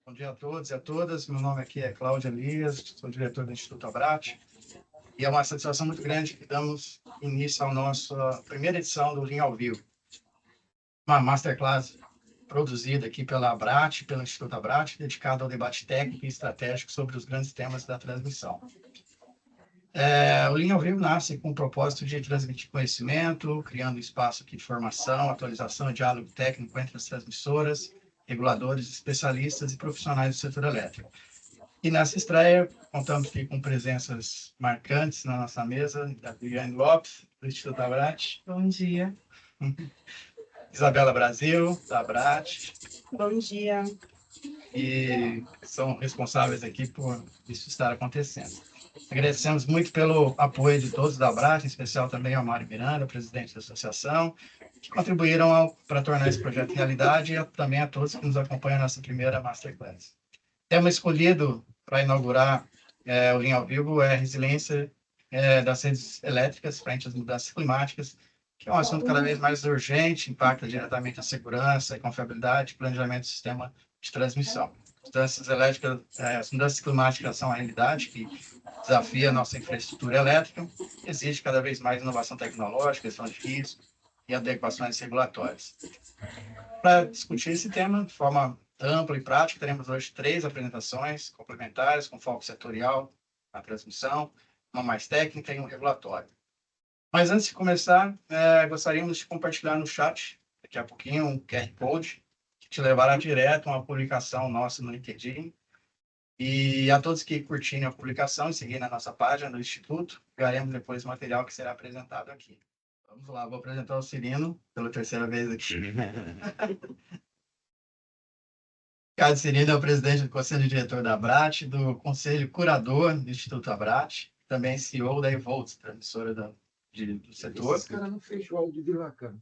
Bom dia a todos e a todas. Meu nome aqui é Cláudio Elias, sou diretor do Instituto Abrat. E é uma satisfação muito grande que damos início à nossa primeira edição do Linha ao Vivo. Uma masterclass produzida aqui pela Abrat, pelo Instituto Abrat, dedicada ao debate técnico e estratégico sobre os grandes temas da transmissão. O Linha ao Vivo nasce com o propósito de transmitir conhecimento, criando espaço aqui de formação, atualização e diálogo técnico entre as transmissoras, reguladores, especialistas e profissionais do setor elétrico. E nessa estreia, contamos aqui com presenças marcantes na nossa mesa, da Viviane Lopes, do Instituto Abrat. Bom dia. Isabela Brasil, da Abrat. Bom dia. E são responsáveis aqui por isso estar acontecendo. Agradecemos muito pelo apoio de todos da Abrat, em especial também ao Mário Miranda, presidente da associação, que contribuíram para tornar esse projeto realidade, e também a todos que nos acompanham nessa primeira Masterclass. O tema escolhido para inaugurar o Linha ao Vivo é a resiliência das redes elétricas frente às mudanças climáticas, que é um assunto cada vez mais urgente, impacta diretamente a segurança, a confiabilidade e planejamento do sistema de transmissão. As mudanças climáticas são a realidade que desafia a nossa infraestrutura elétrica, exige cada vez mais inovação tecnológica, gestão de risco e adequações regulatórias. Para discutir esse tema de forma ampla e prática, teremos hoje 3 apresentações complementares, com foco setorial na transmissão, uma mais técnica e um regulatório. Mas antes de começar, gostaríamos de compartilhar no chat, daqui a pouquinho, um QR Code, que te levará direto a uma publicação nossa no LinkedIn. E a todos que curtirem a publicação e seguirem a nossa página do Instituto, veremos depois o material que será apresentado aqui. Vamos lá, vou apresentar o Cirino pela terceira vez aqui. Ricardo Cirino é o presidente do Conselho Diretor da Abrat, do Conselho Curador do Instituto Abrat, também CEO da Evolts, transmissora do setor. Esse cara não fechou o áudio de lá, cara.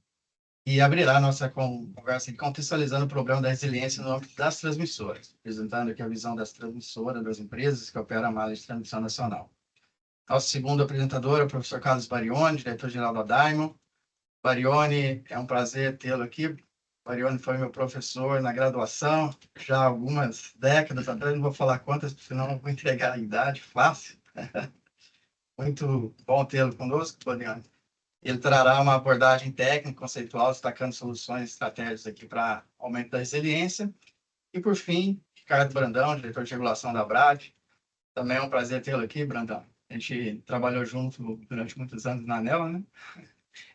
E abrirá a nossa conversa aqui, contextualizando o problema da resiliência no âmbito das transmissoras, apresentando aqui a visão das transmissoras, das empresas que operam a malha de transmissão nacional. Nosso segundo apresentador é o professor Carlos Barioni, diretor-geral da Daimon. Barioni, é um prazer tê-lo aqui. Barioni foi meu professor na graduação, já há algumas décadas atrás, não vou falar quantas, senão não vou entregar a idade fácil. Muito bom tê-lo conosco, Barioni. Ele trará uma abordagem técnica, conceitual, destacando soluções estratégicas aqui para aumento da resiliência. E, por fim, Ricardo Brandão, diretor de regulação da Abrat. Também é um prazer tê-lo aqui, Brandão. A gente trabalhou junto durante muitos anos na ANEEL, né?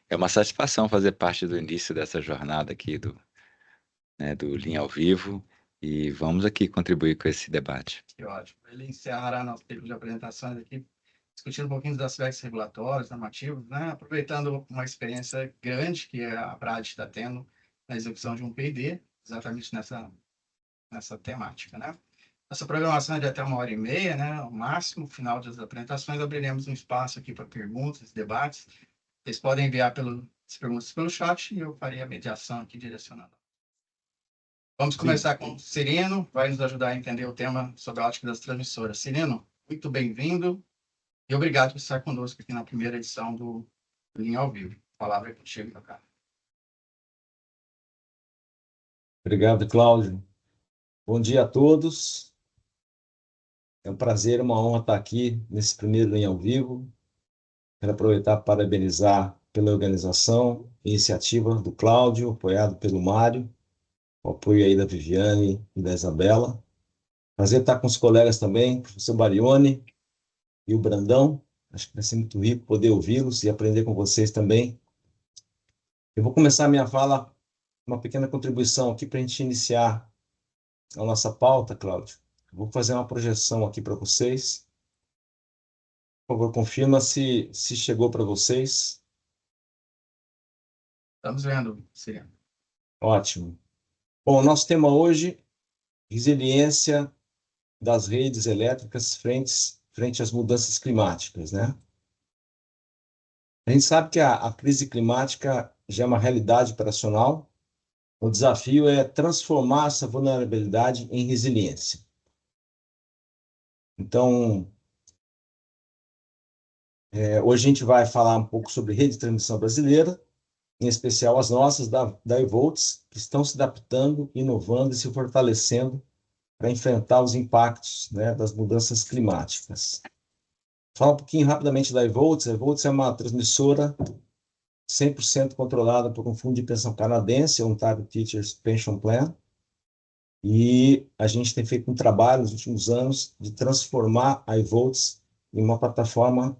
É uma satisfação fazer parte do início dessa jornada aqui do Linha ao Vivo, e vamos aqui contribuir com esse debate. Que ótimo. Ele encerrará nosso período de apresentações aqui, discutindo um pouquinho dos aspectos regulatórios, normativos, né? Aproveitando uma experiência grande que a Abrat está tendo na execução de um P&D, exatamente nessa temática, né? Nossa programação é de até 1h30, né? Ao máximo, no final das apresentações, abriremos um espaço aqui para perguntas, debates. Vocês podem enviar as perguntas pelo chat e eu farei a mediação aqui direcionando. Vamos começar com o Cirino, vai nos ajudar a entender o tema sobre a ótica das transmissoras. Cirino, muito bem-vindo e obrigado por estar conosco aqui na primeira edição do Linha ao Vivo. A palavra é contigo, meu cara. Obrigado, Cláudio. Bom dia a todos. É um prazer, uma honra estar aqui nesse primeiro Linha ao Vivo. Quero aproveitar para parabenizar pela organização, iniciativa do Cláudio, apoiado pelo Mário, o apoio aí da Viviane e da Isabela. Prazer estar com os colegas também, o professor Barioni e o Brandão. Acho que vai ser muito rico poder ouvi-los e aprender com vocês também. Eu vou começar a minha fala, uma pequena contribuição aqui para a gente iniciar a nossa pauta, Cláudio. Eu vou fazer uma projeção aqui para vocês. Por favor, confirma se chegou para vocês. Estamos vendo, Cirino. Ótimo. Bom, nosso tema hoje, resiliência das redes elétricas frente às mudanças climáticas, né? A gente sabe que a crise climática já é uma realidade operacional. O desafio é transformar essa vulnerabilidade em resiliência. Então, hoje a gente vai falar um pouco sobre rede de transmissão brasileira, em especial as nossas da eVolts, que estão se adaptando, inovando e se fortalecendo para enfrentar os impactos, né, das mudanças climáticas. Falar um pouquinho rapidamente da eVolts. A eVolts é uma transmissora 100% controlada por um fundo de pensão canadense, Ontario Teachers Pension Plan, e a gente tem feito um trabalho nos últimos anos de transformar a eVolts em uma plataforma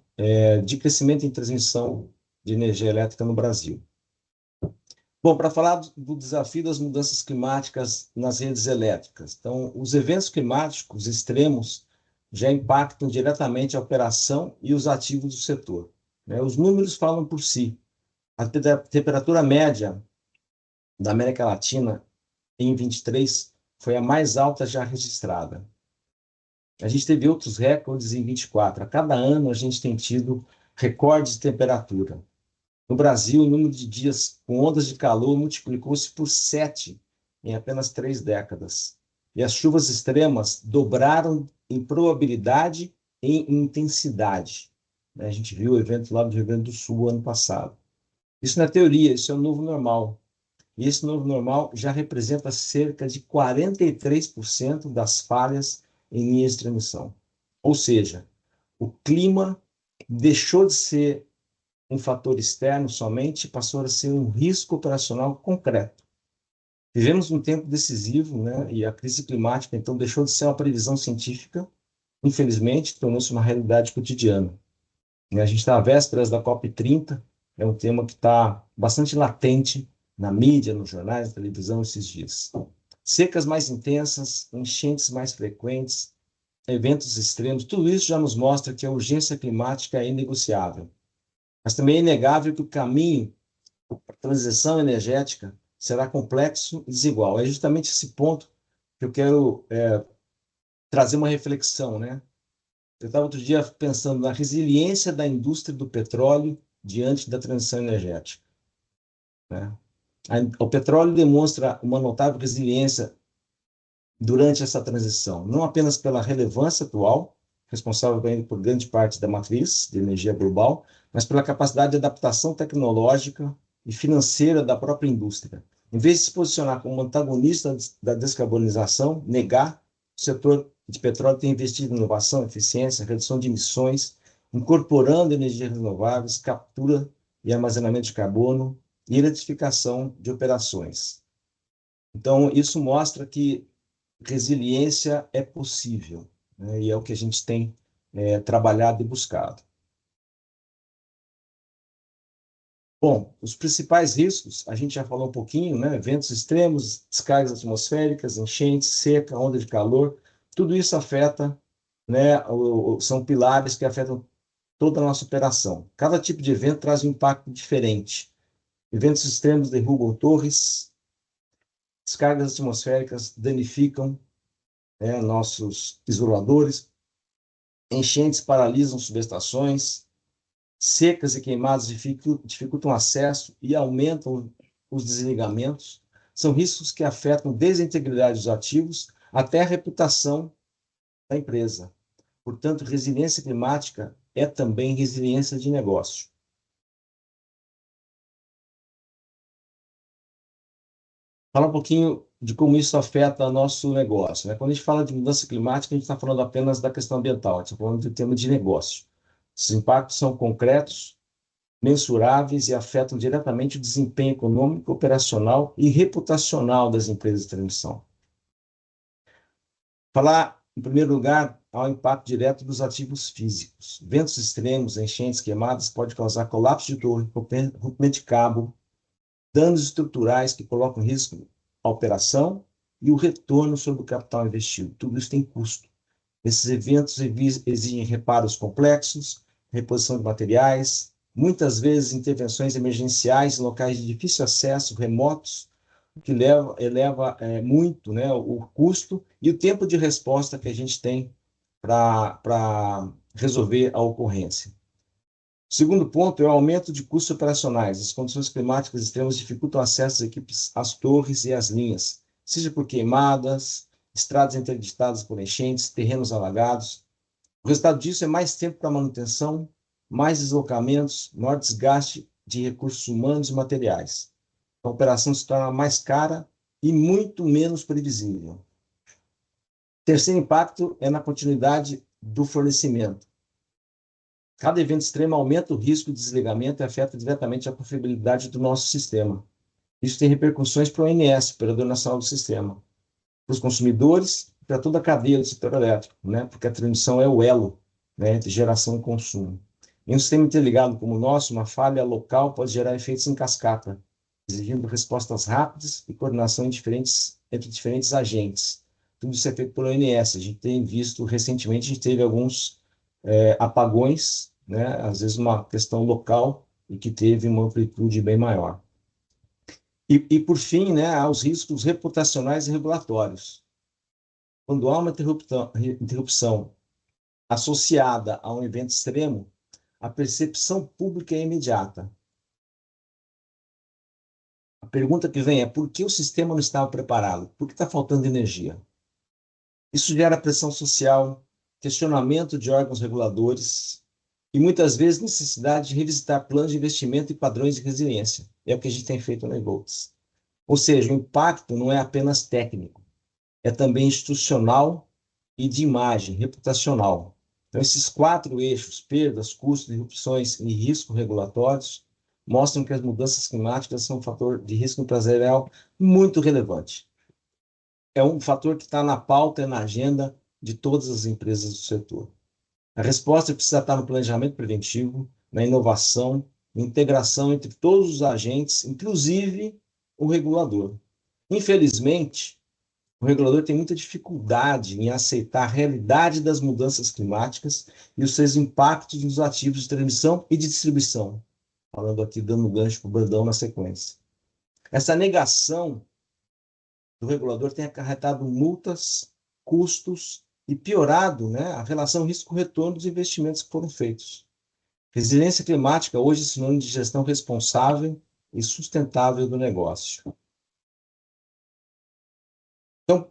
de crescimento em transmissão de energia elétrica no Brasil. Bom, para falar do desafio das mudanças climáticas nas redes elétricas. Então, os eventos climáticos extremos já impactam diretamente a operação e os ativos do setor, né? Os números falam por si. A temperatura média da América Latina em 23 foi a mais alta já registrada. A gente teve outros recordes em 24. A cada ano a gente tem tido recordes de temperatura. No Brasil, o número de dias com ondas de calor multiplicou-se por 7 em apenas 3 décadas. E as chuvas extremas dobraram em probabilidade e em intensidade. A gente viu o evento lá do Rio Grande do Sul ano passado. Isso não é teoria, isso é o novo normal. E esse novo normal já representa cerca de 43% das falhas em linhas de transmissão. Ou seja, o clima deixou de ser um fator externo somente, passou a ser um risco operacional concreto. Vivemos um tempo decisivo, né? E a crise climática, então, deixou de ser uma previsão científica, infelizmente, tornou-se uma realidade cotidiana. A gente está à vésperas da COP30, é um tema que está bastante latente na mídia, nos jornais, na televisão esses dias. Secas mais intensas, enchentes mais frequentes, eventos extremos, tudo isso já nos mostra que a urgência climática é inegociável. Mas também é inegável que o caminho para a transição energética será complexo e desigual. É justamente esse ponto que eu quero trazer uma reflexão, né? Eu estava outro dia pensando na resiliência da indústria do petróleo diante da transição energética, né? O petróleo demonstra uma notável resiliência durante essa transição, não apenas pela relevância atual, responsável por grande parte da matriz de energia global, mas pela capacidade de adaptação tecnológica e financeira da própria indústria. Em vez de se posicionar como antagonista da descarbonização, negar, o setor de petróleo tem investido em inovação, eficiência, redução de emissões, incorporando energias renováveis, captura e armazenamento de carbono e eletrificação de operações. Então, isso mostra que resiliência é possível, né? E é o que a gente tem trabalhado e buscado. Bom, os principais riscos, a gente já falou um pouquinho, né? Eventos extremos, descargas atmosféricas, enchentes, seca, onda de calor, tudo isso afeta, né? São pilares que afetam toda a nossa operação. Cada tipo de evento traz um impacto diferente. Eventos extremos derrubam torres, descargas atmosféricas danificam, né, nossos isoladores, enchentes paralisam subestações, secas e queimadas dificultam acesso e aumentam os desligamentos. São riscos que afetam desde a integridade dos ativos até a reputação da empresa. Portanto, resiliência climática é também resiliência de negócio. Falar um pouquinho de como isso afeta o nosso negócio, né? Quando a gente fala de mudança climática, a gente está falando apenas da questão ambiental, a gente está falando do tema de negócio. Os impactos são concretos, mensuráveis e afetam diretamente o desempenho econômico, operacional e reputacional das empresas de transmissão. Falar, em primeiro lugar, ao impacto direto dos ativos físicos. Ventos extremos, enchentes, queimadas pode causar colapso de torre, rompimento de cabo, danos estruturais que colocam em risco a operação e o retorno sobre o capital investido. Tudo isso tem custo. Esses eventos exigem reparos complexos, reposição de materiais, muitas vezes intervenções emergenciais em locais de difícil acesso, remotos, o que eleva muito, né, o custo e o tempo de resposta que a gente tem para resolver a ocorrência. O segundo ponto é o aumento de custos operacionais. As condições climáticas extremas dificultam o acesso das equipes às torres e às linhas, seja por queimadas, estradas interditadas por enchentes, terrenos alagados. O resultado disso é mais tempo para manutenção, mais deslocamentos, maior desgaste de recursos humanos e materiais. A operação se torna mais cara e muito menos previsível. Terceiro impacto é na continuidade do fornecimento. Cada evento extremo aumenta o risco de desligamento e afeta diretamente a confiabilidade do nosso sistema. Isso tem repercussões para o ONS, Operador Nacional do Sistema, para os consumidores e para toda a cadeia do setor elétrico, né? Porque a transmissão é o elo, né, entre geração e consumo. Em um sistema interligado como o nosso, uma falha local pode gerar efeitos em cascata, exigindo respostas rápidas e coordenação entre diferentes agentes. Tudo isso é feito pelo ONS. A gente tem visto, recentemente, a gente teve alguns apagões, né? Às vezes uma questão local e que teve uma amplitude bem maior. E por fim, né, há os riscos reputacionais e regulatórios. Quando há uma interrupção associada a um evento extremo, a percepção pública é imediata. A pergunta que vem é: por que o sistema não estava preparado? Por que está faltando energia? Isso gera pressão social, questionamento de órgãos reguladores e, muitas vezes, necessidade de revisitar planos de investimento e padrões de resiliência. É o que a gente tem feito na Envolts. Ou seja, o impacto não é apenas técnico, é também institucional e de imagem, reputacional. Então, esses 4 eixos, perdas, custos, disrupções e riscos regulatórios, mostram que as mudanças climáticas são um fator de risco empresarial muito relevante. É um fator que está na pauta e na agenda de todas as empresas do setor. A resposta precisa estar no planejamento preventivo, na inovação, na integração entre todos os agentes, inclusive o regulador. Infelizmente, o regulador tem muita dificuldade em aceitar a realidade das mudanças climáticas e os seus impactos nos ativos de transmissão e de distribuição. Falando aqui, dando gancho para o Brandão na sequência. Essa negação do regulador tem acarretado multas, custos e piorado, né, a relação risco-retorno dos investimentos que foram feitos. Resiliência climática hoje é sinônimo de gestão responsável e sustentável do negócio. Então,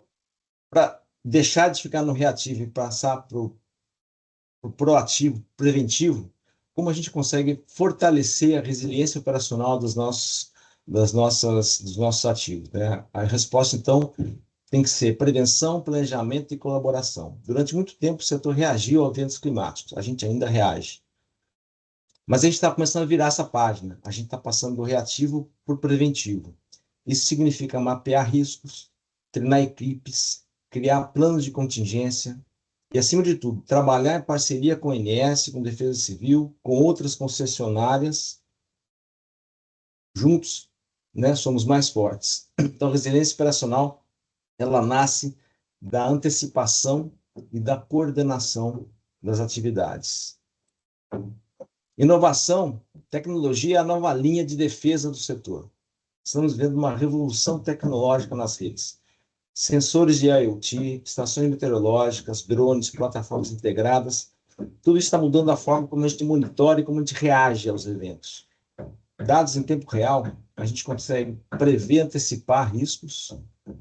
para deixar de ficar no reativo e passar para o proativo, preventivo, como a gente consegue fortalecer a resiliência operacional dos nossos ativos, né? A resposta, então, tem que ser prevenção, planejamento e colaboração. Durante muito tempo, o setor reagiu a eventos climáticos. A gente ainda reage. Mas a gente está começando a virar essa página. A gente está passando do reativo para o preventivo. Isso significa mapear riscos, treinar equipes, criar planos de contingência e, acima de tudo, trabalhar em parceria com a ONS, com a Defesa Civil, com outras concessionárias. Juntos, né, somos mais fortes. Então, a resiliência operacional, ela nasce da antecipação e da coordenação das atividades. Inovação, tecnologia é a nova linha de defesa do setor. Estamos vendo uma revolução tecnológica nas redes. Sensores de IoT, estações meteorológicas, drones, plataformas integradas, tudo isso está mudando a forma como a gente monitora e como a gente reage aos eventos. Dados em tempo real, a gente consegue prever, antecipar riscos,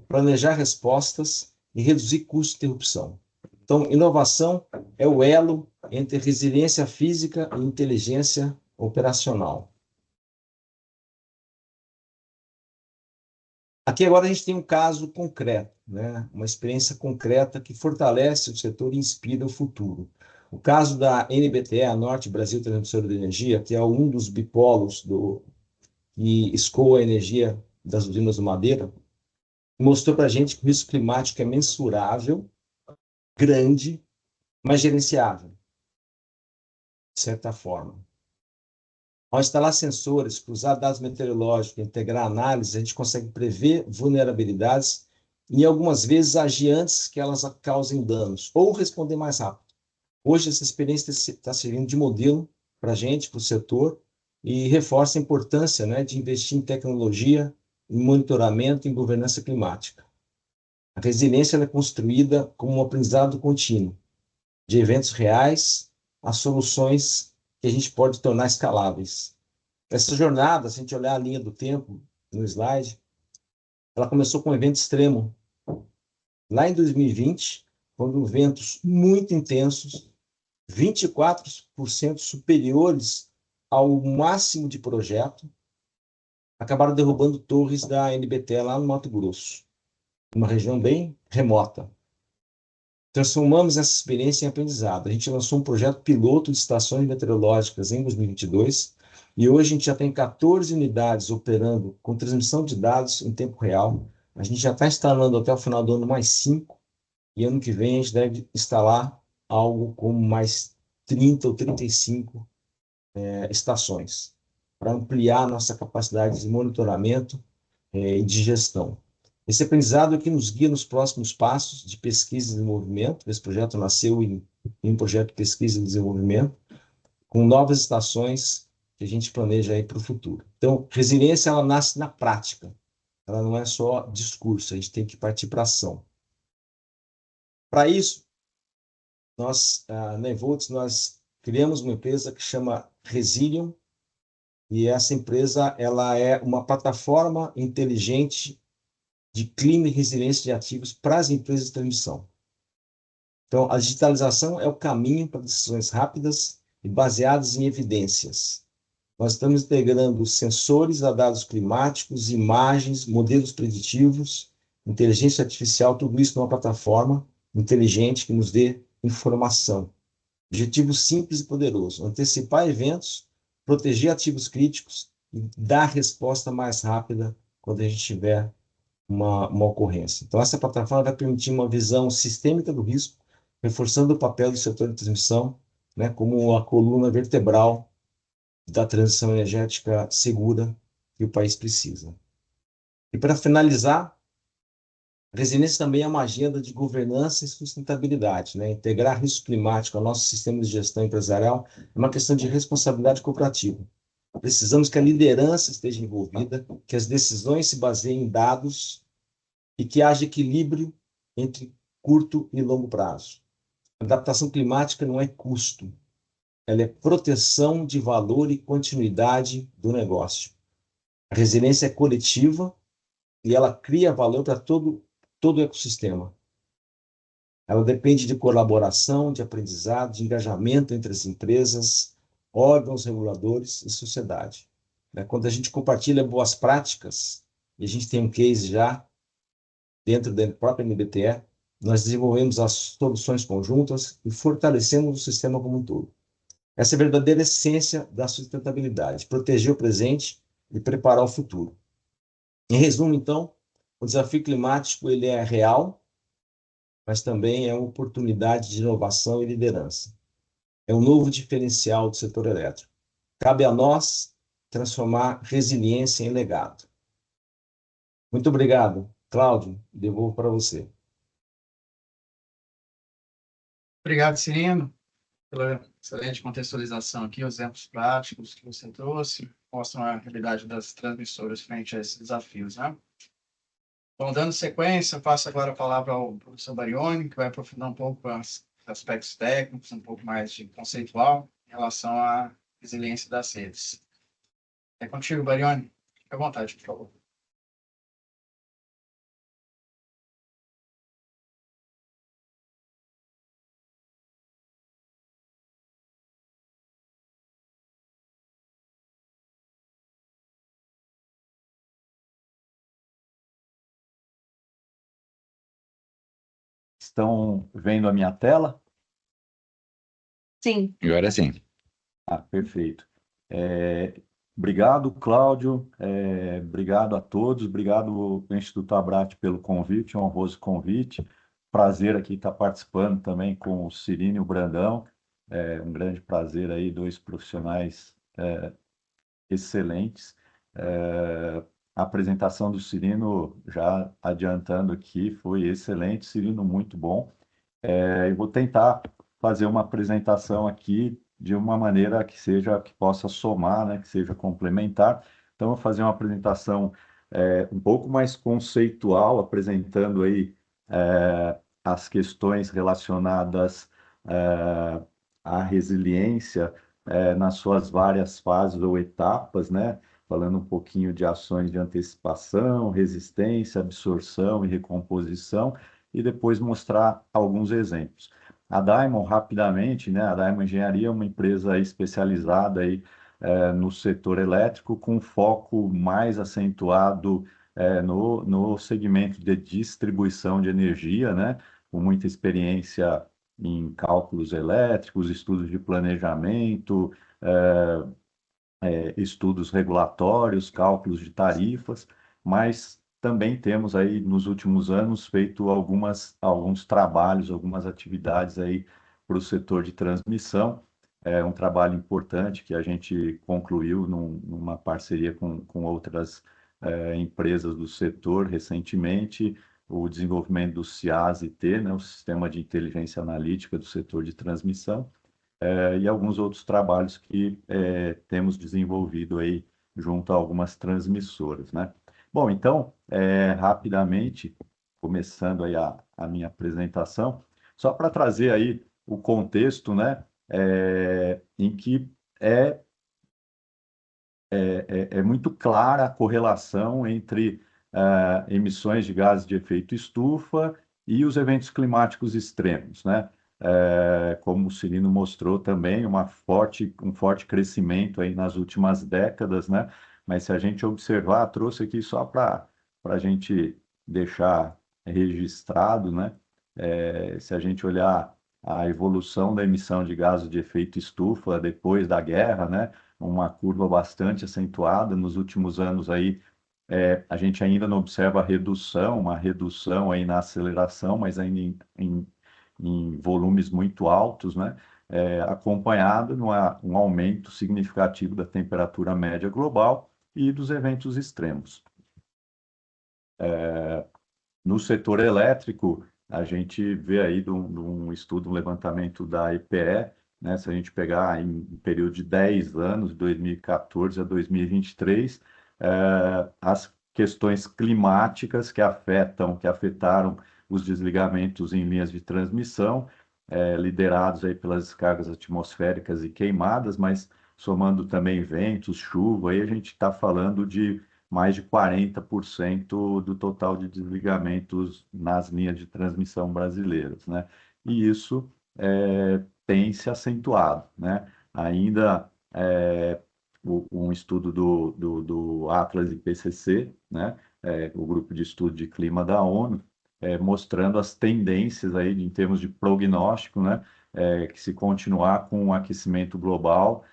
planejar respostas e reduzir custos de interrupção. Então, inovação é o elo entre resiliência física e inteligência operacional. Aqui agora a gente tem um caso concreto, né? Uma experiência concreta que fortalece o setor e inspira o futuro. O caso da NBTE, a Norte Brasil Transmissora de Energia, que é um dos bipolos que escoa a energia das usinas do Madeira, mostrou para a gente que o risco climático é mensurável, grande, mas gerenciável, de certa forma. Ao instalar sensores, cruzar dados meteorológicos, integrar análise, a gente consegue prever vulnerabilidades e, algumas vezes, agir antes que elas causem danos, ou responder mais rápido. Hoje, essa experiência está servindo de modelo para a gente, para o setor, e reforça a importância, né, de investir em tecnologia, em monitoramento e em governança climática. A resiliência é construída como um aprendizado contínuo, de eventos reais a soluções que a gente pode tornar escaláveis. Essa jornada, se a gente olhar a linha do tempo no slide, ela começou com um evento extremo. Lá em 2020, quando ventos muito intensos, 24% superiores ao máximo de projeto, acabaram derrubando torres da NBT lá no Mato Grosso, uma região bem remota. Transformamos essa experiência em aprendizado. A gente lançou um projeto piloto de estações meteorológicas em 2022 e hoje a gente já tem 14 unidades operando com transmissão de dados em tempo real. A gente já está instalando até o final do ano mais 5 e ano que vem a gente deve instalar algo como mais 30 ou 35 estações para ampliar a nossa capacidade de monitoramento e de gestão. Esse aprendizado é que nos guia nos próximos passos de pesquisa e desenvolvimento. Esse projeto nasceu em um projeto de pesquisa e desenvolvimento, com novas estações que a gente planeja aí para o futuro. Então, resiliência, ela nasce na prática. Ela não é só discurso, a gente tem que partir para ação. Para isso, nós, na Evolts, nós criamos uma empresa que chama Resilium, e essa empresa ela é uma plataforma inteligente de clima e resiliência de ativos para as empresas de transmissão. Então, a digitalização é o caminho para decisões rápidas e baseadas em evidências. Nós estamos integrando sensores a dados climáticos, imagens, modelos preditivos, inteligência artificial, tudo isso numa plataforma inteligente que nos dê informação. Objetivo simples e poderoso: antecipar eventos, proteger ativos críticos e dar resposta mais rápida quando a gente tiver uma ocorrência. Então, essa plataforma vai permitir uma visão sistêmica do risco, reforçando o papel do setor de transmissão, né, como a coluna vertebral da transição energética segura que o país precisa. E para finalizar, resiliência também é uma agenda de governança e sustentabilidade, né? Integrar risco climático ao nosso sistema de gestão empresarial é uma questão de responsabilidade corporativa. Precisamos que a liderança esteja envolvida, que as decisões se baseiem em dados e que haja equilíbrio entre curto e longo prazo. A adaptação climática não é custo, ela é proteção de valor e continuidade do negócio. A resiliência é coletiva e ela cria valor para todo o ecossistema. Ela depende de colaboração, de aprendizado, de engajamento entre as empresas, órgãos reguladores e sociedade. Quando a gente compartilha boas práticas, e a gente tem um case já dentro da própria NBTE, nós desenvolvemos as soluções conjuntas e fortalecemos o sistema como um todo. Essa é a verdadeira essência da sustentabilidade: proteger o presente e preparar o futuro. Em resumo, então, o desafio climático ele é real, mas também é uma oportunidade de inovação e liderança. É um novo diferencial do setor elétrico. Cabe a nós transformar resiliência em legado. Muito obrigado. Cláudio, devolvo para você. Obrigado, Cirino, pela excelente contextualização aqui, os exemplos práticos que você trouxe, mostram a realidade das transmissoras frente a esses desafios, né? Bom, dando sequência, eu passo agora a palavra ao professor Barioni, que vai aprofundar um pouco os aspectos técnicos, um pouco mais de conceitual, em relação à resiliência das redes. É contigo, Barioni. Fique à vontade, por favor. Estão vendo a minha tela? Sim. Agora sim. Perfeito. Obrigado, Cláudio. Obrigado a todos. Obrigado ao Instituto Abrat pelo convite, um honroso convite. Prazer aqui estar participando também com o Cirino e o Brandão. Um grande prazer aí, dois profissionais excelentes. A apresentação do Cirino, já adiantando aqui, foi excelente. Cirino, muito bom. Eu vou tentar fazer uma apresentação aqui de uma maneira que possa somar, né, que seja complementar. Então, eu vou fazer uma apresentação um pouco mais conceitual, apresentando aí as questões relacionadas à resiliência nas suas várias fases ou etapas, né? Falando um pouquinho de ações de antecipação, resistência, absorção e recomposição, e depois mostrar alguns exemplos. A Daimon, rapidamente, né? A Daimon Engenharia é uma empresa especializada aí no setor elétrico, com foco mais acentuado no segmento de distribuição de energia, né? Com muita experiência em cálculos elétricos, estudos de planejamento, estudos regulatórios, cálculos de tarifas, mas também temos aí nos últimos anos feito alguns trabalhos, algumas atividades aí para o setor de transmissão. É um trabalho importante que a gente concluiu numa parceria com outras empresas do setor recentemente, o desenvolvimento do CIAS-IT, né, o Sistema de Inteligência Analítica do setor de transmissão, e alguns outros trabalhos que temos desenvolvido aí junto a algumas transmissoras, né? Bom, então, rapidamente, começando aí a minha apresentação, só para trazer aí o contexto, né, em que é muito clara a correlação entre emissões de gases de efeito estufa e os eventos climáticos extremos, né? Como o Cirino mostrou também, um forte crescimento aí nas últimas décadas, né? Mas se a gente observar, trouxe aqui só para a gente deixar registrado, né? Se a gente olhar a evolução da emissão de gases de efeito estufa depois da guerra, né? Uma curva bastante acentuada. Nos últimos anos aí, a gente ainda não observa uma redução aí na aceleração, mas ainda em volumes muito altos, né? Acompanhado de um aumento significativo da temperatura média global e dos eventos extremos. No setor elétrico, a gente vê aí de um estudo, um levantamento da EPE, né? Se a gente pegar em período de 10 anos, de 2014 a 2023, as questões climáticas que afetaram os desligamentos em linhas de transmissão, liderados aí pelas descargas atmosféricas e queimadas, mas somando também ventos, chuva, aí a gente está falando de mais de 40% do total de desligamentos nas linhas de transmissão brasileiras, né? E isso tem se acentuado, né? Ainda um estudo do Atlas IPCC, né? O grupo de estudo de clima da ONU, mostrando as tendências aí em termos de prognóstico, né? Que se continuar com o aquecimento global,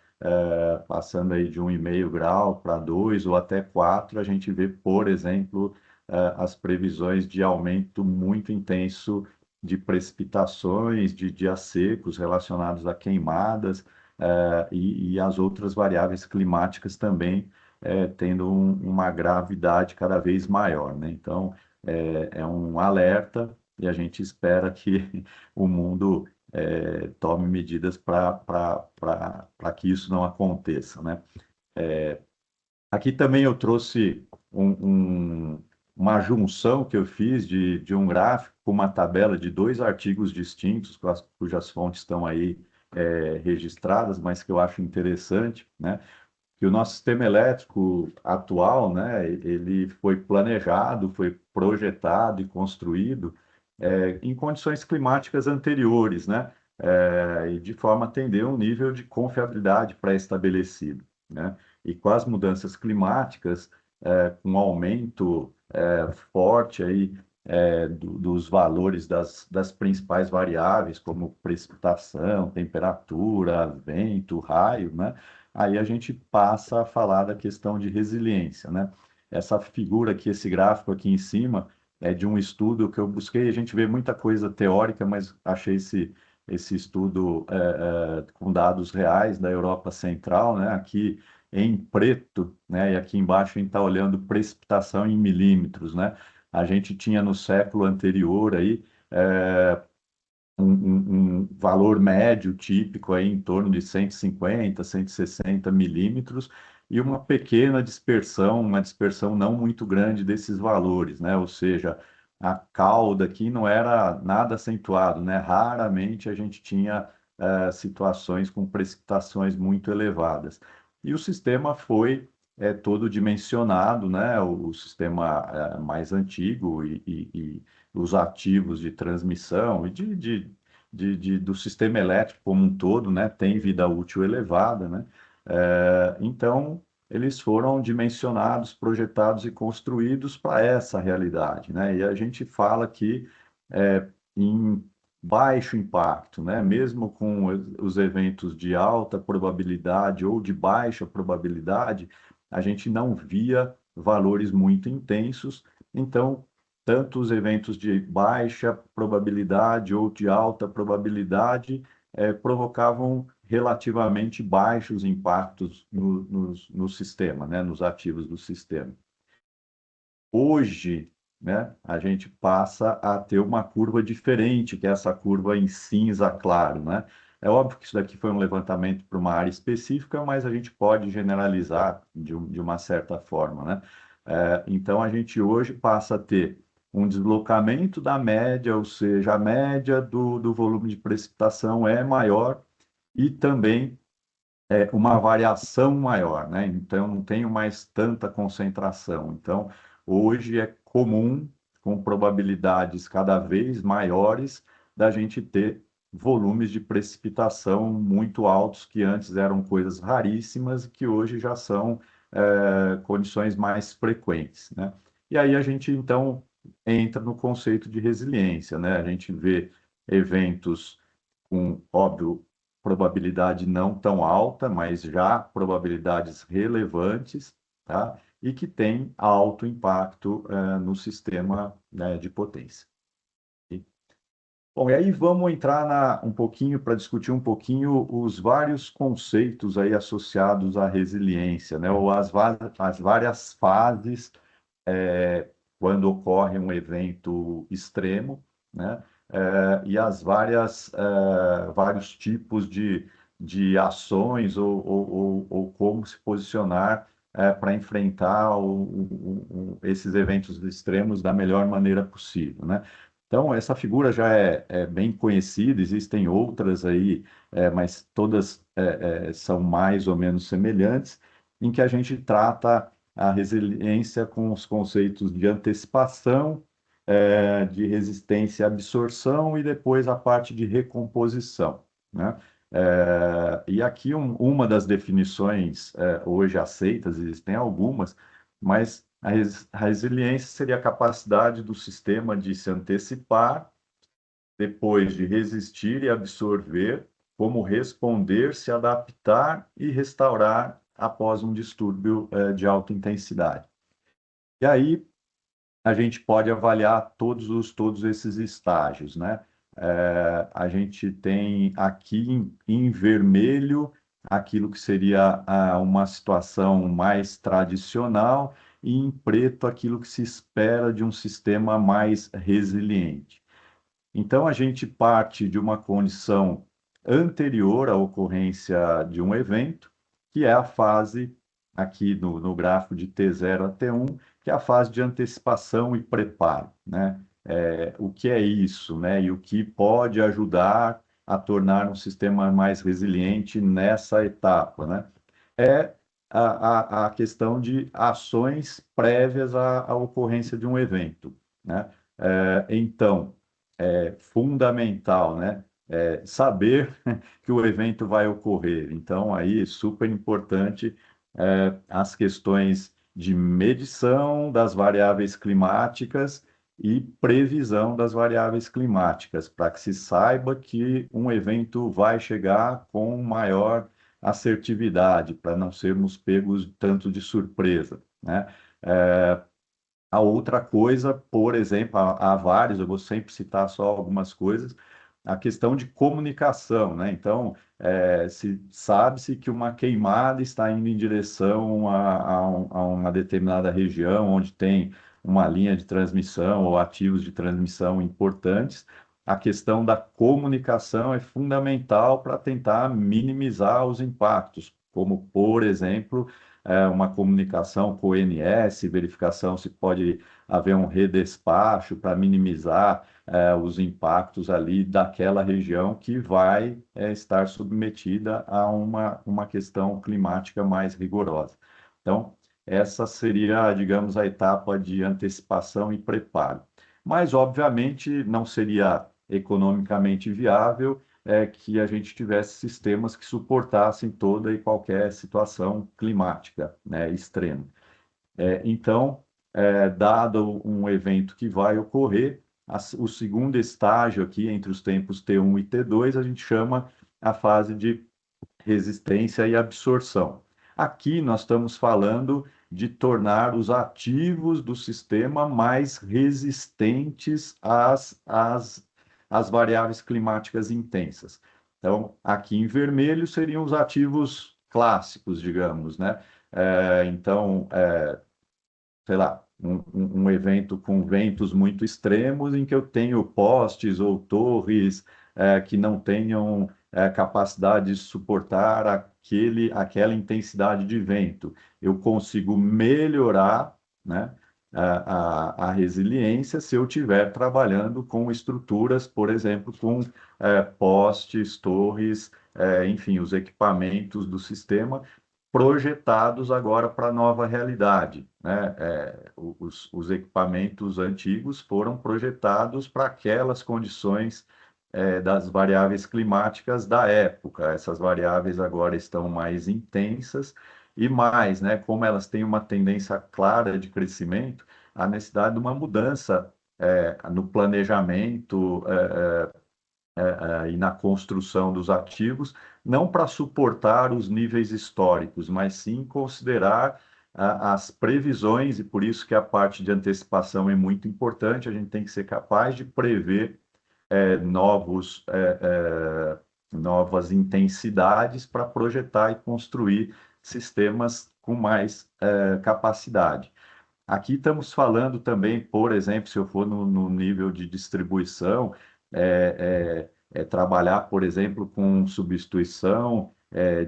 passando aí de 1,5 grau para 2 ou até 4, a gente vê, por exemplo, as previsões de aumento muito intenso de precipitações, de dias secos relacionados a queimadas, e as outras variáveis climáticas também tendo uma gravidade cada vez maior, né? Então, é um alerta e a gente espera que o mundo tome medidas para que isso não aconteça, né? Aqui também eu trouxe uma junção que eu fiz de um gráfico com uma tabela de 2 artigos distintos, cujas fontes estão aí registradas, mas que eu acho interessante, né? Que o nosso sistema elétrico atual, né, ele foi planejado, foi projetado e construído em condições climáticas anteriores, né, e de forma a atender um nível de confiabilidade pré-estabelecido, né, e com as mudanças climáticas, com um aumento forte aí dos valores das principais variáveis, como precipitação, temperatura, vento, raio, né? Aí a gente passa a falar da questão de resiliência, né? Essa figura aqui, esse gráfico aqui em cima, é de um estudo que eu busquei. A gente vê muita coisa teórica, mas achei esse estudo com dados reais da Europa Central, né? Aqui em preto, né? E aqui embaixo a gente está olhando precipitação em milímetros, né? A gente tinha no século anterior aí um valor médio típico aí em torno de 150, 160 milímetros e uma pequena dispersão, uma dispersão não muito grande desses valores, né? Ou seja, a cauda aqui não era nada acentuado, né? Raramente a gente tinha situações com precipitações muito elevadas. E o sistema foi todo dimensionado, né? O sistema mais antigo e os ativos de transmissão e do sistema elétrico como um todo, né, tem vida útil elevada, né, Então, eles foram dimensionados, projetados e construídos para essa realidade, né? E a gente fala aqui em baixo impacto, né? Mesmo com os eventos de alta probabilidade ou de baixa probabilidade, a gente não via valores muito intensos. Então, tanto os eventos de baixa probabilidade ou de alta probabilidade provocavam relativamente baixos impactos no sistema, né? Nos ativos do sistema. Hoje, né, a gente passa a ter uma curva diferente, que é essa curva em cinza claro, né? É óbvio que isso daqui foi um levantamento para uma área específica, mas a gente pode generalizar de uma certa forma, né? Então, a gente hoje passa a ter um deslocamento da média, ou seja, a média do volume de precipitação é maior e também uma variação maior, né? Então, não tenho mais tanta concentração. Então, hoje é comum, com probabilidades cada vez maiores, da gente ter volumes de precipitação muito altos, que antes eram coisas raríssimas e que hoje já são condições mais frequentes, né? E aí a gente, então, entra no conceito de resiliência, né? A gente vê eventos com, óbvio, probabilidade não tão alta, mas já probabilidades relevantes, tá? E que tem alto impacto no sistema, né, de potência. Bom, e aí vamos entrar um pouquinho para discutir um pouquinho os vários conceitos aí associados à resiliência, né? Ou as várias fases quando ocorre um evento extremo, né? E as vários tipos de ações ou como se posicionar para enfrentar esses eventos extremos da melhor maneira possível, né? Então, essa figura já é bem conhecida, existem outras aí, mas todas são mais ou menos semelhantes, em que a gente trata a resiliência com os conceitos de antecipação, de resistência à absorção e depois a parte de recomposição, né? E aqui uma das definições hoje aceitas, existem algumas, mas a resiliência seria a capacidade do sistema de se antecipar, depois de resistir e absorver, como responder, se adaptar e restaurar após um distúrbio de alta intensidade. E aí a gente pode avaliar todos esses estágios, né? A gente tem aqui em vermelho aquilo que seria uma situação mais tradicional e em preto aquilo que se espera de um sistema mais resiliente. Então, a gente parte de uma condição anterior à ocorrência de um evento, que é a fase, aqui no gráfico de T0 a T1, que é a fase de antecipação e preparo, né? O que é isso, né? E o que pode ajudar a tornar um sistema mais resiliente nessa etapa, né? É a questão de ações prévias à ocorrência de um evento, né? Então, é fundamental, né? Saber que o evento vai ocorrer. Então, aí, super importante as questões de medição das variáveis climáticas e previsão das variáveis climáticas, para que se saiba que um evento vai chegar com maior assertividade, para não sermos pegos tanto de surpresa, né? A outra coisa, por exemplo, há vários, eu vou sempre citar só algumas coisas, a questão de comunicação, né? Então, sabe-se que uma queimada está indo em direção a uma determinada região onde tem uma linha de transmissão ou ativos de transmissão importantes. A questão da comunicação é fundamental para tentar minimizar os impactos, como, por exemplo, uma comunicação com o ONS, verificação se pode haver um redespacho para minimizar os impactos ali daquela região que vai estar submetida a uma questão climática mais rigorosa. Então, essa seria, digamos, a etapa de antecipação e preparo. Mas, obviamente, não seria economicamente viável que a gente tivesse sistemas que suportassem toda e qualquer situação climática, né, extrema. Então, dado um evento que vai ocorrer, o segundo estágio aqui, entre os tempos T1 e T2, a gente chama a fase de resistência e absorção. Aqui nós estamos falando de tornar os ativos do sistema mais resistentes às variáveis climáticas intensas. Então, aqui em vermelho seriam os ativos clássicos, digamos, né? Então, sei lá, um evento com ventos muito extremos em que eu tenho postes ou torres que não tenham capacidade de suportar aquela intensidade de vento. Eu consigo melhorar, né, a resiliência se eu estiver trabalhando com estruturas, por exemplo, com postes, torres, enfim, os equipamentos do sistema projetados agora para a nova realidade, né? Os equipamentos antigos foram projetados para aquelas condições das variáveis climáticas da época. Essas variáveis agora estão mais intensas e mais, né? Como elas têm uma tendência clara de crescimento, a necessidade de uma mudança no planejamento e na construção dos ativos, não para suportar os níveis históricos, mas sim considerar as previsões, e por isso que a parte de antecipação é muito importante, a gente tem que ser capaz de prever novas intensidades para projetar e construir sistemas com mais capacidade. Aqui estamos falando também, por exemplo, se eu for no nível de distribuição, trabalhar, por exemplo, com substituição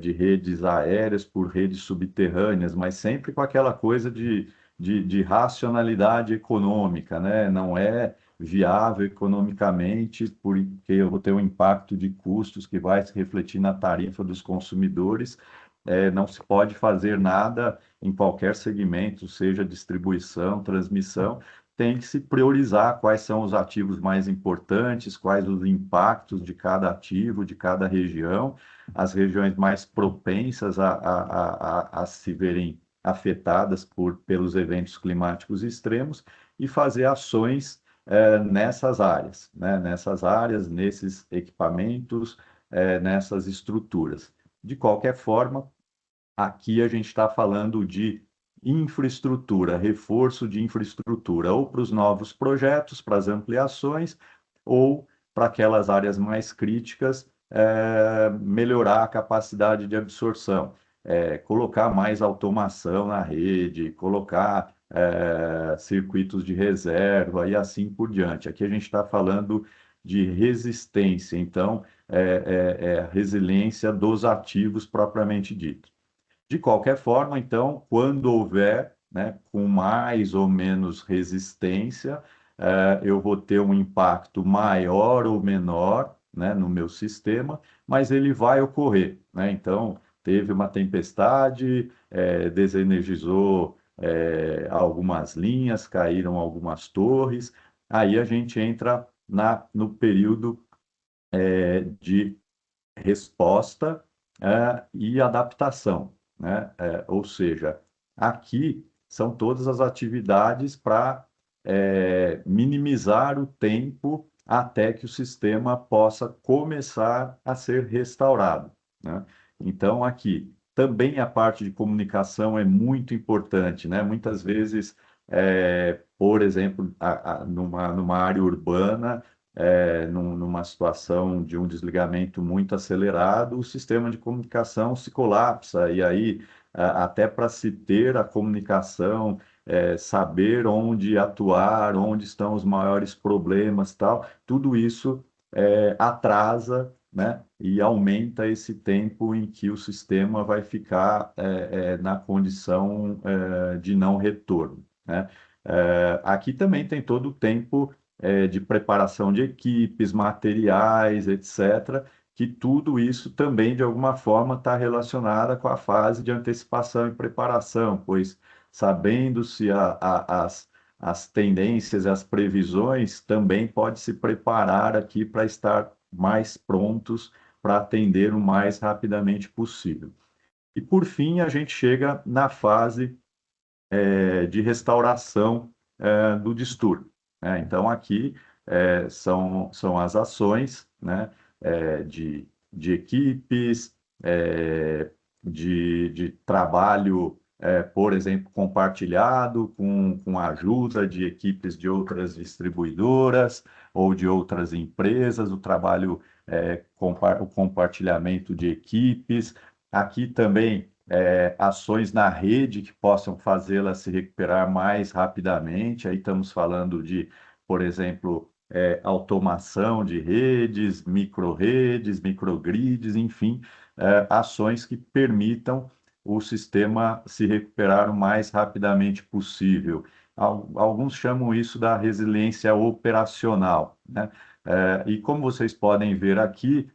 de redes aéreas por redes subterrâneas, mas sempre com aquela coisa de racionalidade econômica, né? Não é viável economicamente, porque eu vou ter um impacto de custos que vai se refletir na tarifa dos consumidores. Não se pode fazer nada em qualquer segmento, seja distribuição, transmissão, tem que se priorizar quais são os ativos mais importantes, quais os impactos de cada ativo, de cada região, as regiões mais propensas a se verem afetadas pelos eventos climáticos extremos e fazer ações nessas áreas, né? Nessas áreas, nesses equipamentos, nessas estruturas. De qualquer forma, aqui a gente está falando de infraestrutura, reforço de infraestrutura, ou para os novos projetos, para as ampliações, ou para aquelas áreas mais críticas, melhorar a capacidade de absorção, colocar mais automação na rede, colocar circuitos de reserva e assim por diante. Aqui a gente está falando de resistência, então, resiliência dos ativos propriamente dito. De qualquer forma, então, quando houver, né, com mais ou menos resistência, eu vou ter um impacto maior ou menor, né, no meu sistema, mas ele vai ocorrer, né? Então, teve uma tempestade, desenergizou algumas linhas, caíram algumas torres, aí a gente entra no período de resposta e adaptação, né? Ou seja, aqui são todas as atividades para minimizar o tempo até que o sistema possa começar a ser restaurado, né? Então, aqui também a parte de comunicação é muito importante, né? Muitas vezes, por exemplo, numa área urbana, numa situação de um desligamento muito acelerado, o sistema de comunicação se colapsa, e aí, até para se ter a comunicação, saber onde atuar, onde estão os maiores problemas, tal, tudo isso atrasa, né, e aumenta esse tempo em que o sistema vai ficar na condição de não retorno, né? Aqui também tem todo o tempo de preparação de equipes, materiais, etc., que tudo isso também, de alguma forma, está relacionado com a fase de antecipação e preparação, pois sabendo-se as tendências, as previsões, também pode se preparar aqui para estar mais prontos para atender o mais rapidamente possível. E, por fim, a gente chega na fase de restauração do distúrbio, né? Então, aqui são as ações, né, de equipes, de trabalho, por exemplo, compartilhado com a ajuda de equipes de outras distribuidoras ou de outras empresas, o trabalho, o compartilhamento de equipes. Aqui também ações na rede que possam fazê-la se recuperar mais rapidamente. Aí estamos falando de, por exemplo, automação de redes, micro-redes, microgrids, enfim, ações que permitam o sistema se recuperar o mais rapidamente possível. Alguns chamam isso da resiliência operacional, né? E como vocês podem ver aqui,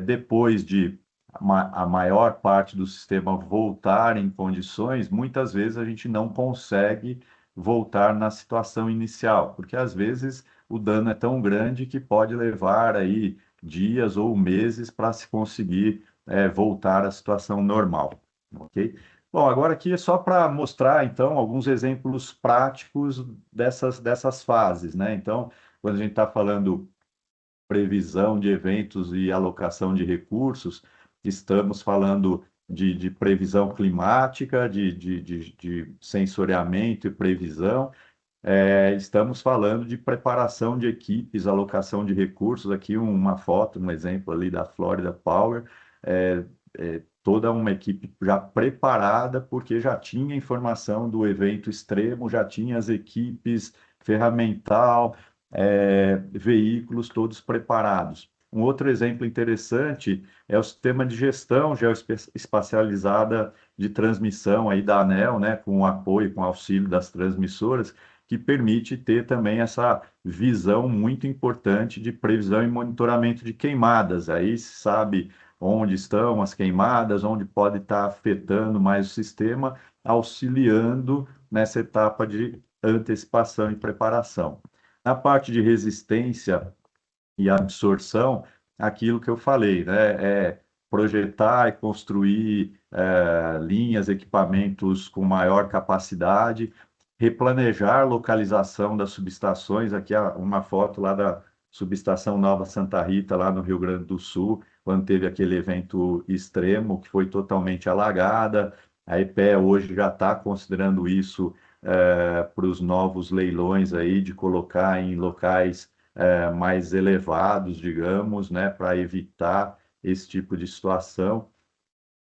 depois de a maior parte do sistema voltar em condições, muitas vezes a gente não consegue voltar na situação inicial, porque às vezes o dano é tão grande que pode levar aí dias ou meses para se conseguir voltar à situação normal, ok? Bom, agora aqui é só para mostrar, então, alguns exemplos práticos dessas fases, né? Então, quando a gente está falando previsão de eventos e alocação de recursos, estamos falando de previsão climática, de sensoriamento e previsão, estamos falando de preparação de equipes, alocação de recursos. Aqui uma foto, um exemplo ali da Florida Power, toda uma equipe já preparada, porque já tinha informação do evento extremo, já tinha as equipes, ferramental, veículos todos preparados. Um outro exemplo interessante é o sistema de gestão geoespacializada de transmissão aí da ANEEL, né, com o apoio, com o auxílio das transmissoras, que permite ter também essa visão muito importante de previsão e monitoramento de queimadas. Aí se sabe onde estão as queimadas, onde pode estar afetando mais o sistema, auxiliando nessa etapa de antecipação e preparação. Na parte de resistência e absorção, aquilo que eu falei, né, é projetar e construir linhas, equipamentos com maior capacidade, replanejar localização das subestações. Aqui uma foto lá da subestação Nova Santa Rita, lá no Rio Grande do Sul, quando teve aquele evento extremo, que foi totalmente alagada. A EPE hoje já está considerando isso para os novos leilões aí, de colocar em locais mais elevados, digamos, né, para evitar esse tipo de situação.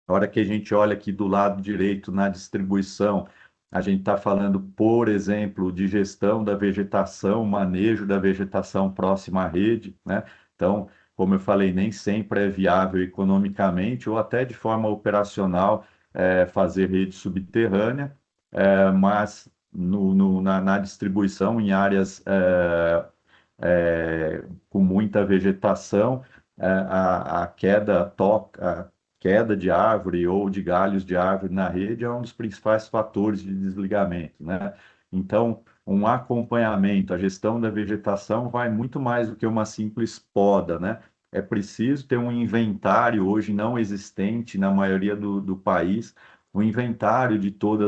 A hora que a gente olha aqui do lado direito na distribuição, a gente está falando, por exemplo, de gestão da vegetação, manejo da vegetação próxima à rede, né? Então, como eu falei, nem sempre é viável economicamente ou até de forma operacional fazer rede subterrânea, mas na distribuição em áreas com muita vegetação, a queda de árvore ou de galhos de árvore na rede é um dos principais fatores de desligamento, né? Então, um acompanhamento, a gestão da vegetação vai muito mais do que uma simples poda, né? É preciso ter um inventário hoje não existente na maioria do país, um inventário de toda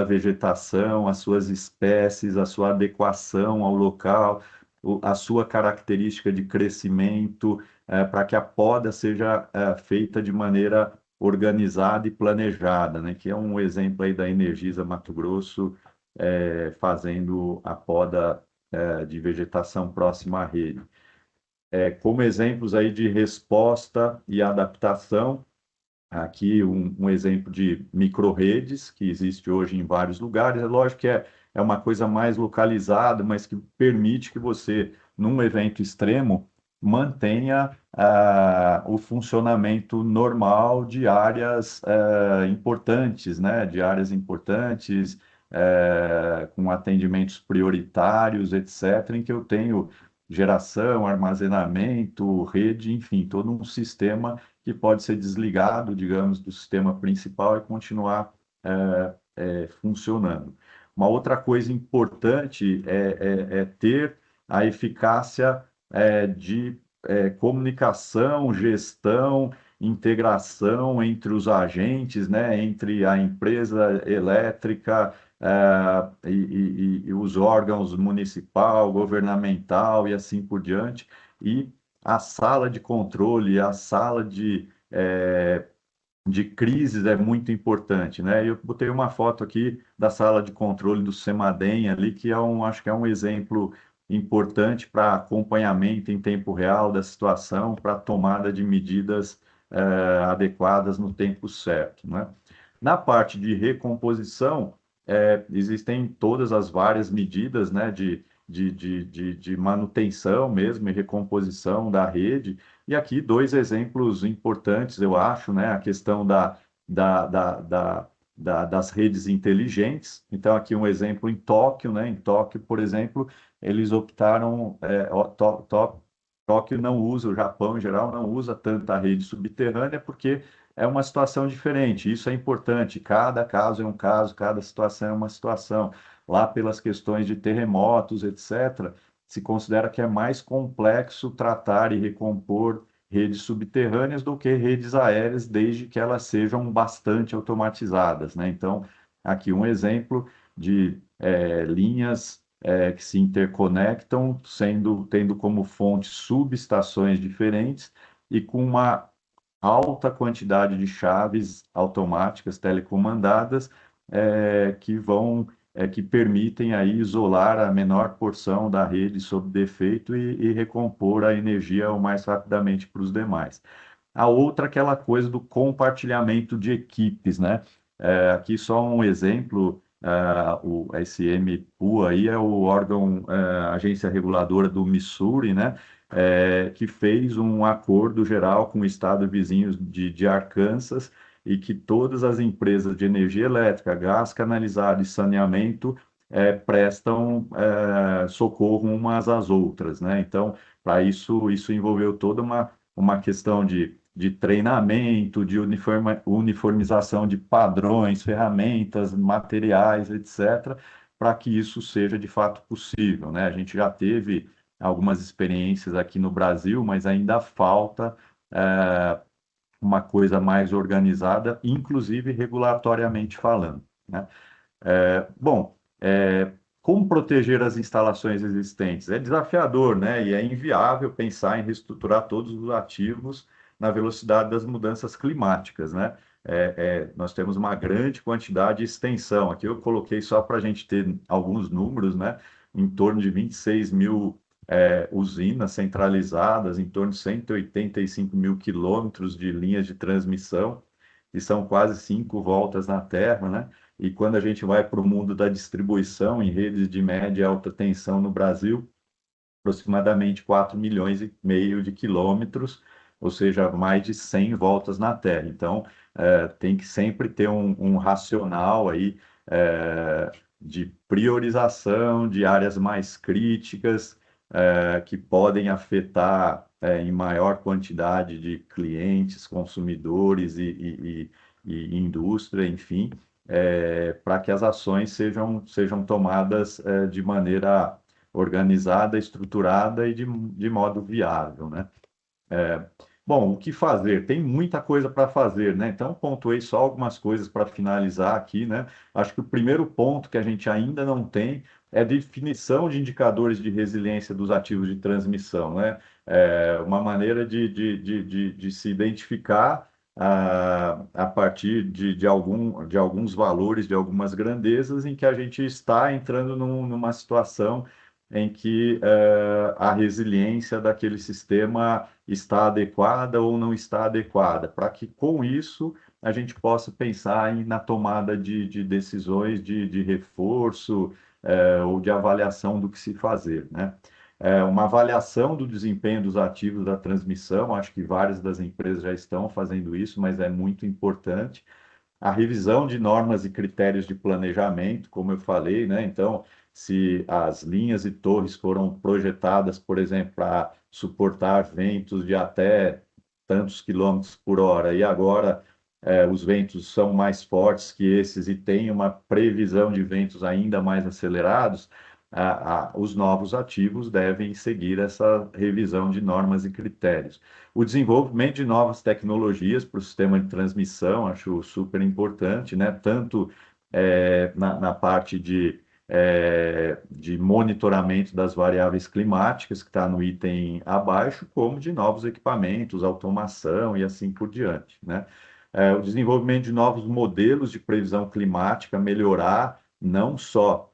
a vegetação, as suas espécies, a sua adequação ao local, a sua característica de crescimento, para que a poda seja feita de maneira organizada e planejada, né? Que é um exemplo aí da Energisa Mato Grosso, fazendo a poda de vegetação próxima à rede. Como exemplos aí de resposta e adaptação, aqui um exemplo de micro-redes, que existe hoje em vários lugares. É lógico que é uma coisa mais localizada, mas que permite que você, num evento extremo, mantenha o funcionamento normal de áreas importantes, né? De áreas importantes, com atendimentos prioritários, etc., em que eu tenho geração, armazenamento, rede, enfim, todo um sistema que pode ser desligado, digamos, do sistema principal e continuar funcionando. Uma outra coisa importante é ter a eficácia de comunicação, gestão, integração entre os agentes, né, entre a empresa elétrica e os órgãos municipal, governamental e assim por diante, e a sala de controle, a sala de crises é muito importante, né? Eu botei uma foto aqui da sala de controle do Semadem ali, que acho que é um exemplo importante para acompanhamento em tempo real da situação, para tomada de medidas adequadas no tempo certo, né? Na parte de recomposição, existem todas as várias medidas, né, de manutenção mesmo e recomposição da rede. E aqui dois exemplos importantes, eu acho, né, a questão das redes inteligentes. Então, aqui um exemplo em Tóquio, né? Em Tóquio, por exemplo, eles optaram, Tóquio não usa, o Japão em geral não usa tanta rede subterrânea porque é uma situação diferente. Isso é importante. Cada caso é um caso, cada situação é uma situação. Lá pelas questões de terremotos, etc., se considera que é mais complexo tratar e recompor redes subterrâneas do que redes aéreas, desde que elas sejam bastante automatizadas, né? Então, aqui um exemplo de linhas que se interconectam, tendo como fonte subestações diferentes e com uma alta quantidade de chaves automáticas telecomandadas que permitem aí isolar a menor porção da rede sob defeito e recompor a energia o mais rapidamente para os demais. A outra, aquela coisa do compartilhamento de equipes, né? Aqui só um exemplo, o SMPU aí é o órgão, agência reguladora do Missouri, né? Que fez um acordo geral com o estado vizinho de Arkansas e que todas as empresas de energia elétrica, gás canalizado e saneamento prestam socorro umas às outras, né? Então, para isso envolveu toda uma questão de treinamento, de uniformização de padrões, ferramentas, materiais, etc., para que isso seja de fato possível, né? A gente já teve algumas experiências aqui no Brasil, mas ainda falta uma coisa mais organizada, inclusive regulatoriamente falando, né? Bom, como proteger as instalações existentes? É desafiador, né? E é inviável pensar em reestruturar todos os ativos na velocidade das mudanças climáticas, né? Nós temos uma grande quantidade de extensão. Aqui eu coloquei só para a gente ter alguns números, né? Em torno de 26 mil usinas centralizadas, em torno de 185 mil quilômetros de linhas de transmissão, que são quase 5 voltas na Terra, né? E quando a gente vai para o mundo da distribuição em redes de média e alta tensão no Brasil, aproximadamente 4,5 milhões de quilômetros, ou seja, mais de 100 voltas na Terra. Então, tem que sempre ter um racional aí de priorização de áreas mais críticas, que podem afetar em maior quantidade de clientes, consumidores e indústria, enfim, para que as ações sejam tomadas de maneira organizada, estruturada e de modo viável, né? Bom, o que fazer? Tem muita coisa para fazer, né? Então, pontuei só algumas coisas para finalizar aqui, né? Acho que o primeiro ponto que a gente ainda não tem é a definição de indicadores de resiliência dos ativos de transmissão, né? Uma maneira de se identificar a partir de alguns valores, de algumas grandezas, em que a gente está entrando numa situação em que a resiliência daquele sistema está adequada ou não está adequada, para que com isso a gente possa pensar na tomada de decisões de reforço ou de avaliação do que se fazer, né? Uma avaliação do desempenho dos ativos da transmissão, acho que várias das empresas já estão fazendo isso, mas é muito importante. A revisão de normas e critérios de planejamento, como eu falei, né? Então, se as linhas e torres foram projetadas, por exemplo, para suportar ventos de até tantos quilômetros por hora, e agora os ventos são mais fortes que esses e tem uma previsão de ventos ainda mais acelerados, os novos ativos devem seguir essa revisão de normas e critérios. O desenvolvimento de novas tecnologias para o sistema de transmissão, acho super importante, né? Tanto na parte de monitoramento das variáveis climáticas, que está no item abaixo, como de novos equipamentos, automação e assim por diante, né? O desenvolvimento de novos modelos de previsão climática, melhorar não só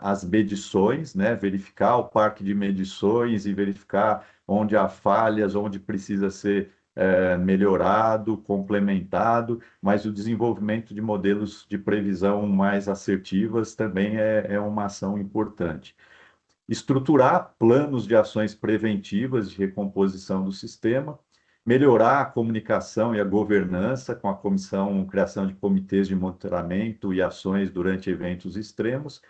as medições, né? Verificar o parque de medições e verificar onde há falhas, onde precisa ser melhorado, complementado, mas o desenvolvimento de modelos de previsão mais assertivas também é uma ação importante. Estruturar planos de ações preventivas de recomposição do sistema, melhorar a comunicação e a governança com a comissão, criação de comitês de monitoramento e ações durante eventos extremos,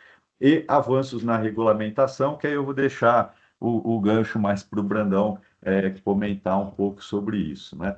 e avanços na regulamentação, que aí eu vou deixar o gancho mais para o Brandão comentar um pouco sobre isso, né?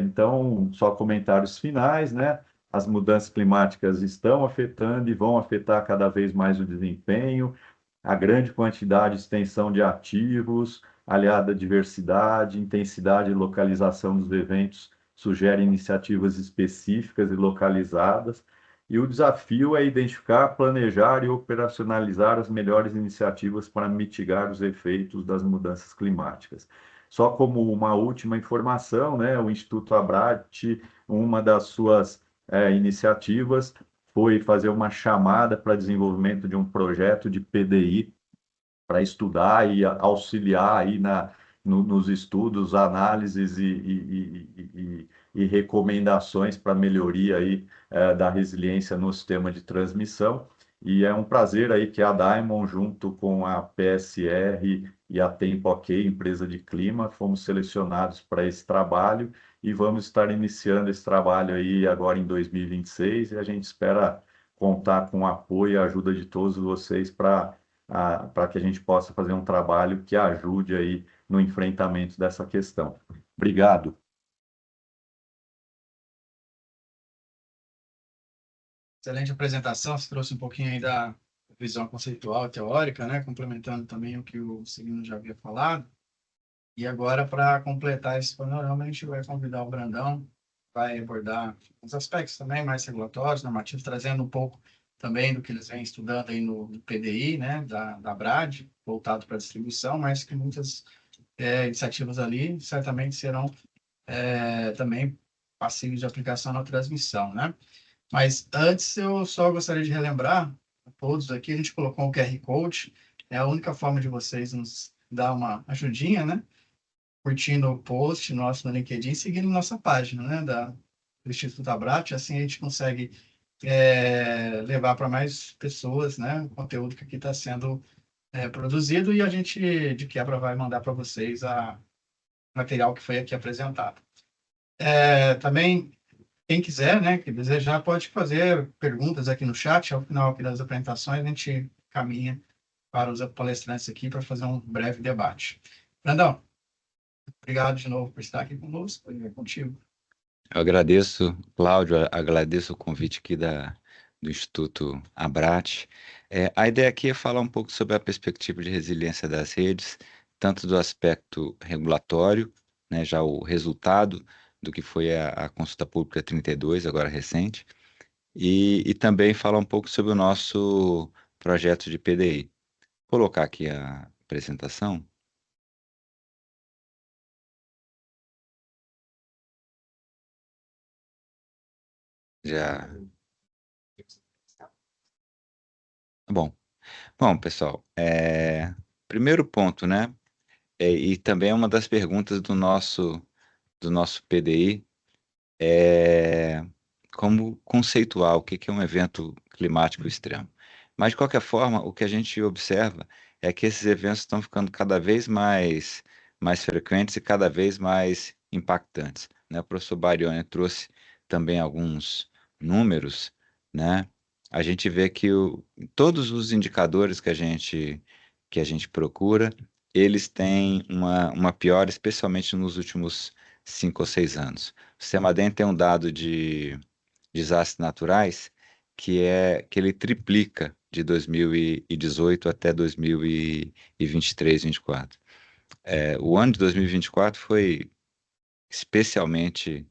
Então, só comentários finais, né? As mudanças climáticas estão afetando e vão afetar cada vez mais o desempenho, a grande quantidade e extensão de ativos, aliada à diversidade, intensidade e localização dos eventos sugerem iniciativas específicas e localizadas, e o desafio é identificar, planejar e operacionalizar as melhores iniciativas para mitigar os efeitos das mudanças climáticas. Só como uma última informação, né, o Instituto Abrat, uma das suas iniciativas foi fazer uma chamada para desenvolvimento de um projeto de PDI para estudar e auxiliar aí nos estudos, análises e recomendações para melhoria aí da resiliência no sistema de transmissão. E é um prazer aí que a Diamond, junto com a PSR e a Tempo OK, empresa de clima, fomos selecionados para esse trabalho e vamos estar iniciando esse trabalho aí agora em 2026 e a gente espera contar com o apoio e a ajuda de todos vocês para que a gente possa fazer um trabalho que ajude aí no enfrentamento dessa questão. Obrigado. Excelente apresentação, você trouxe um pouquinho aí da visão conceitual e teórica, né? Complementando também o que o Cirino já havia falado. E agora, para completar esse panorama, a gente vai convidar o Brandão, vai abordar os aspectos também mais regulatórios, normativos, trazendo um pouco também do que eles vêm estudando aí no PDI, né, da BRAD, voltado para a distribuição, mas que muitas iniciativas ali certamente serão também passíveis de aplicação na transmissão, né? Mas antes eu só gostaria de relembrar a todos aqui, a gente colocou um QR Code, é a única forma de vocês nos dar uma ajudinha, né? Curtindo o post nosso no LinkedIn, seguindo nossa página, né, do Instituto Abrat, assim a gente consegue levar para mais pessoas, né, o conteúdo que aqui está sendo produzido e a gente, de quebra, vai mandar para vocês o material que foi aqui apresentado. Também, quem quiser, né, que desejar, pode fazer perguntas aqui no chat, ao final aqui das apresentações, a gente caminha para os palestrantes aqui para fazer um breve debate. Brandão, obrigado de novo por estar aqui conosco e contigo. Eu agradeço, Cláudio, agradeço o convite aqui do Instituto Abrat. A ideia aqui é falar um pouco sobre a perspectiva de resiliência das redes, tanto do aspecto regulatório, né, já o resultado do que foi a consulta pública 32, agora recente, e também falar um pouco sobre o nosso projeto de PDI. Vou colocar aqui a apresentação. Já. Bom, pessoal, primeiro ponto, né? E também é uma das perguntas do nosso PDI, como conceituar o que é um evento climático extremo. Mas, de qualquer forma, o que a gente observa é que esses eventos estão ficando cada vez mais frequentes e cada vez mais impactantes, né? O professor Barioni trouxe também alguns números, né? A gente vê que todos os indicadores que a gente procura, eles têm uma piora, especialmente nos últimos 5 ou 6 anos. O CEMADEM tem um dado de desastres naturais que ele triplica de 2018 até 2023, 2024. O ano de 2024 foi especialmente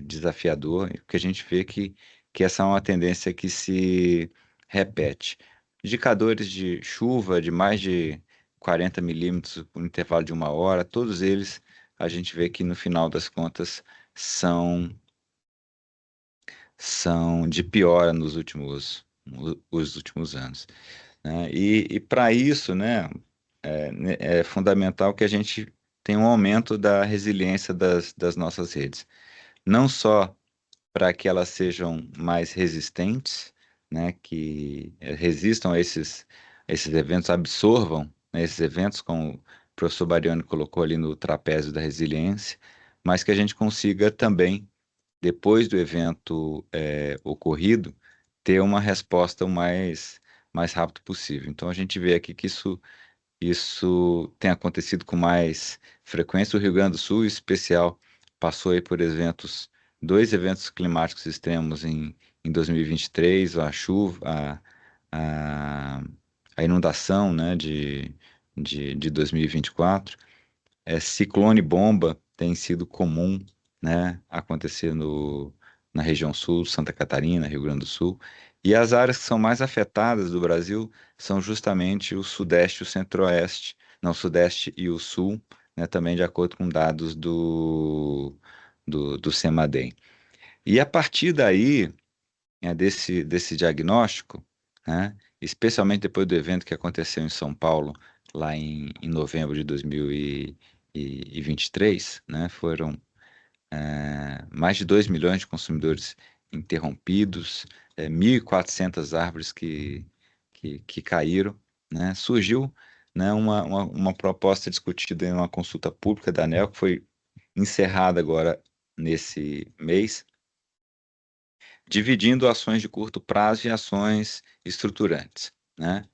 desafiador, porque a gente vê que essa é uma tendência que se repete. Indicadores de chuva de mais de 40 milímetros por intervalo de 1 hora, todos eles a gente vê que no final das contas são de piora os últimos anos, né? E para isso, né, é fundamental que a gente tenha um aumento da resiliência das nossas redes. Não só para que elas sejam mais resistentes, né, que resistam a esses eventos, absorvam, né, esses eventos, como o professor Barioni colocou ali no trapézio da resiliência, mas que a gente consiga também, depois do evento ocorrido, ter uma resposta o mais rápido possível. Então, a gente vê aqui que isso tem acontecido com mais frequência. O Rio Grande do Sul, em especial, passou aí por dois eventos climáticos extremos em 2023, a chuva, a, a inundação, né, de 2024. Ciclone bomba tem sido comum, né, acontecer na região sul, Santa Catarina, Rio Grande do Sul. E as áreas que são mais afetadas do Brasil são justamente o Sudeste e o Centro-Oeste, não, o Sudeste e o Sul, né, também de acordo com dados do CEMADEM. E a partir daí, desse diagnóstico, né, especialmente depois do evento que aconteceu em São Paulo, lá em novembro de 2023, né, foram mais de 2 milhões de consumidores interrompidos, 1.400 árvores que caíram, né, surgiu, né, uma proposta discutida em uma consulta pública da ANEEL, que foi encerrada agora nesse mês, dividindo ações de curto prazo e ações estruturantes, né?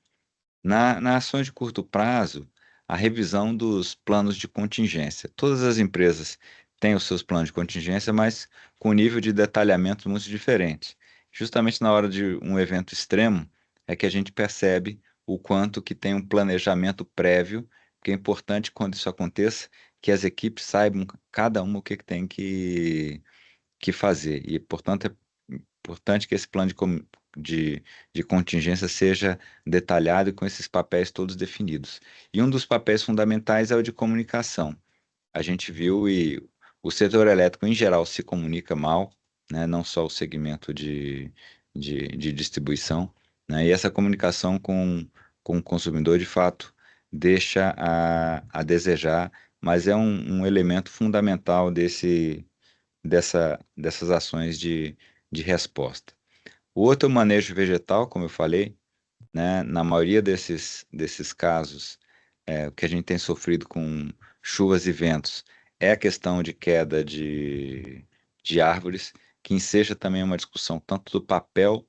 Na ações de curto prazo, a revisão dos planos de contingência. Todas as empresas têm os seus planos de contingência, mas com nível de detalhamento muito diferente. Justamente na hora de um evento extremo, é que a gente percebe o quanto que tem um planejamento prévio, que é importante quando isso aconteça, que as equipes saibam cada uma o que tem que fazer. E, portanto, é importante que esse plano de contingência seja detalhado e com esses papéis todos definidos. E um dos papéis fundamentais é o de comunicação. A gente viu e o setor elétrico, em geral, se comunica mal, né? Não só o segmento de distribuição, né? E essa comunicação com o consumidor, de fato, deixa a desejar, mas é um elemento fundamental dessas ações de resposta. O outro é o manejo vegetal, como eu falei, né? Na maioria desses casos, o que a gente tem sofrido com chuvas e ventos é a questão de queda de árvores, que enseja também uma discussão tanto do papel,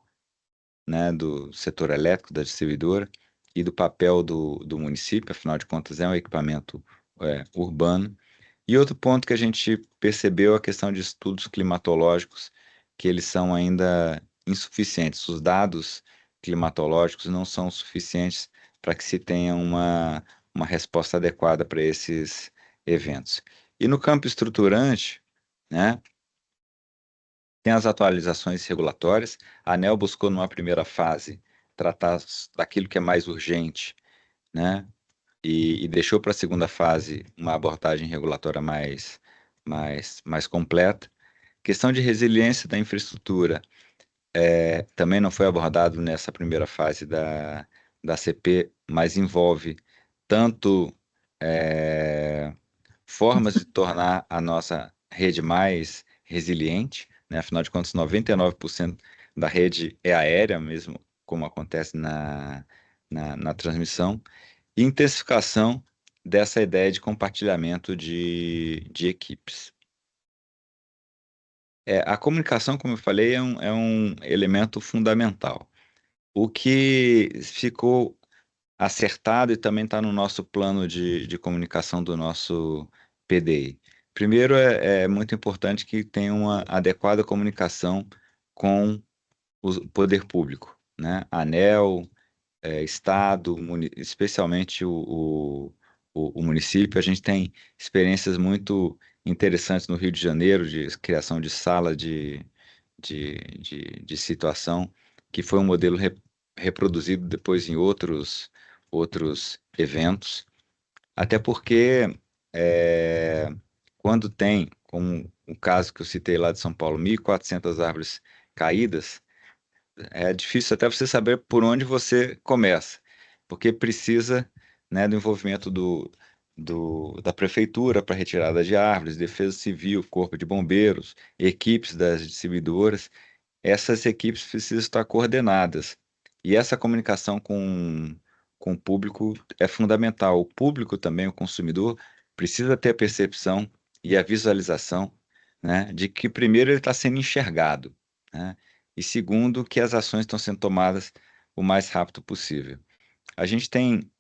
né, do setor elétrico, da distribuidora, e do papel do município, afinal de contas é um equipamento urbano. E outro ponto que a gente percebeu é a questão de estudos climatológicos, que eles são ainda insuficientes. Os dados climatológicos não são suficientes para que se tenha uma resposta adequada para esses eventos. E no campo estruturante, né, tem as atualizações regulatórias. A ANEEL buscou, numa primeira fase, tratar daquilo que é mais urgente, né, e deixou para a segunda fase uma abordagem regulatória mais completa. Questão de resiliência da infraestrutura também não foi abordado nessa primeira fase da CP, mas envolve tanto formas de tornar a nossa rede mais resiliente, né? Afinal de contas, 99% da rede é aérea, mesmo como acontece na transmissão, e intensificação dessa ideia de compartilhamento de equipes. A comunicação, como eu falei, é um elemento fundamental. O que ficou acertado e também está no nosso plano de comunicação do nosso PDI. Primeiro, é muito importante que tenha uma adequada comunicação com o poder público, né? ANEEL, Estado, especialmente o município. A gente tem experiências muito interessantes no Rio de Janeiro de criação de sala de situação, que foi um modelo reproduzido depois em outros eventos. Até porque, é, quando tem, como o caso que eu citei lá de São Paulo, 1.400 árvores caídas, é difícil até você saber por onde você começa, porque precisa, né, do envolvimento da prefeitura para retirada de árvores, defesa civil, corpo de bombeiros, equipes das distribuidoras. Essas equipes precisam estar coordenadas. E essa comunicação com o público é fundamental. O público também, o consumidor, precisa ter a percepção e a visualização, né, de que, primeiro, ele está sendo enxergado, né, e segundo, que as ações estão sendo tomadas o mais rápido possível. A gente tem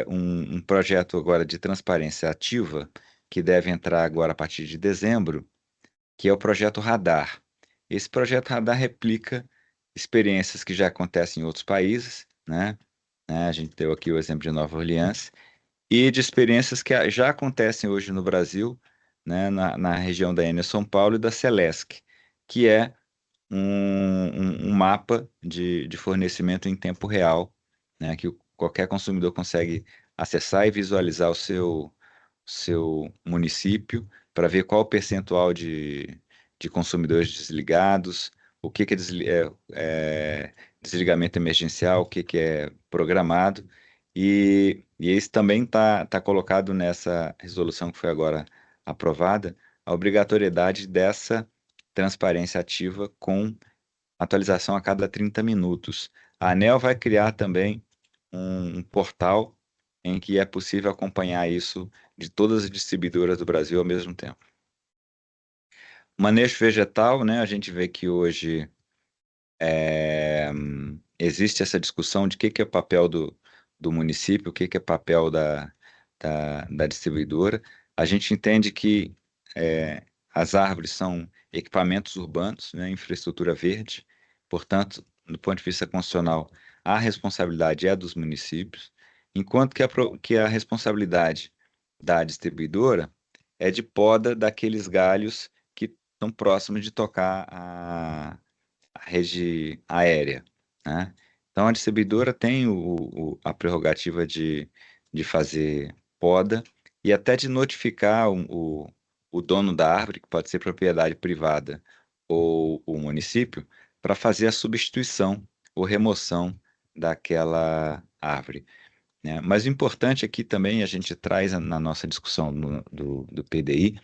um projeto agora de transparência ativa, que deve entrar agora a partir de dezembro, que é o projeto Radar. Esse projeto Radar replica experiências que já acontecem em outros países, né? A gente deu aqui o exemplo de Nova Orleans, e de experiências que já acontecem hoje no Brasil, né? Na região da Enel São Paulo e da Celesc, que é um mapa de fornecimento em tempo real, né? Que qualquer consumidor consegue acessar e visualizar o seu município para ver qual o percentual de consumidores desligados, o que é, desligamento emergencial, o que é programado, e isso também está colocado nessa resolução que foi agora aprovada, a obrigatoriedade dessa transparência ativa com atualização a cada 30 minutos. A ANEEL vai criar também um portal em que é possível acompanhar isso de todas as distribuidoras do Brasil ao mesmo tempo. Manejo vegetal, né? A gente vê que hoje existe essa discussão de o que é o papel do município, o que é papel da distribuidora. A gente entende que as árvores são equipamentos urbanos, né? Infraestrutura verde, portanto, do ponto de vista constitucional, a responsabilidade é dos municípios, enquanto que a responsabilidade da distribuidora é de poda daqueles galhos que estão próximos de tocar a rede aérea, né? Então, a distribuidora tem a prerrogativa de fazer poda e até de notificar o dono da árvore, que pode ser propriedade privada ou o município, para fazer a substituição ou remoção daquela árvore, né? Mas o importante aqui também, a gente traz na nossa discussão do PDI,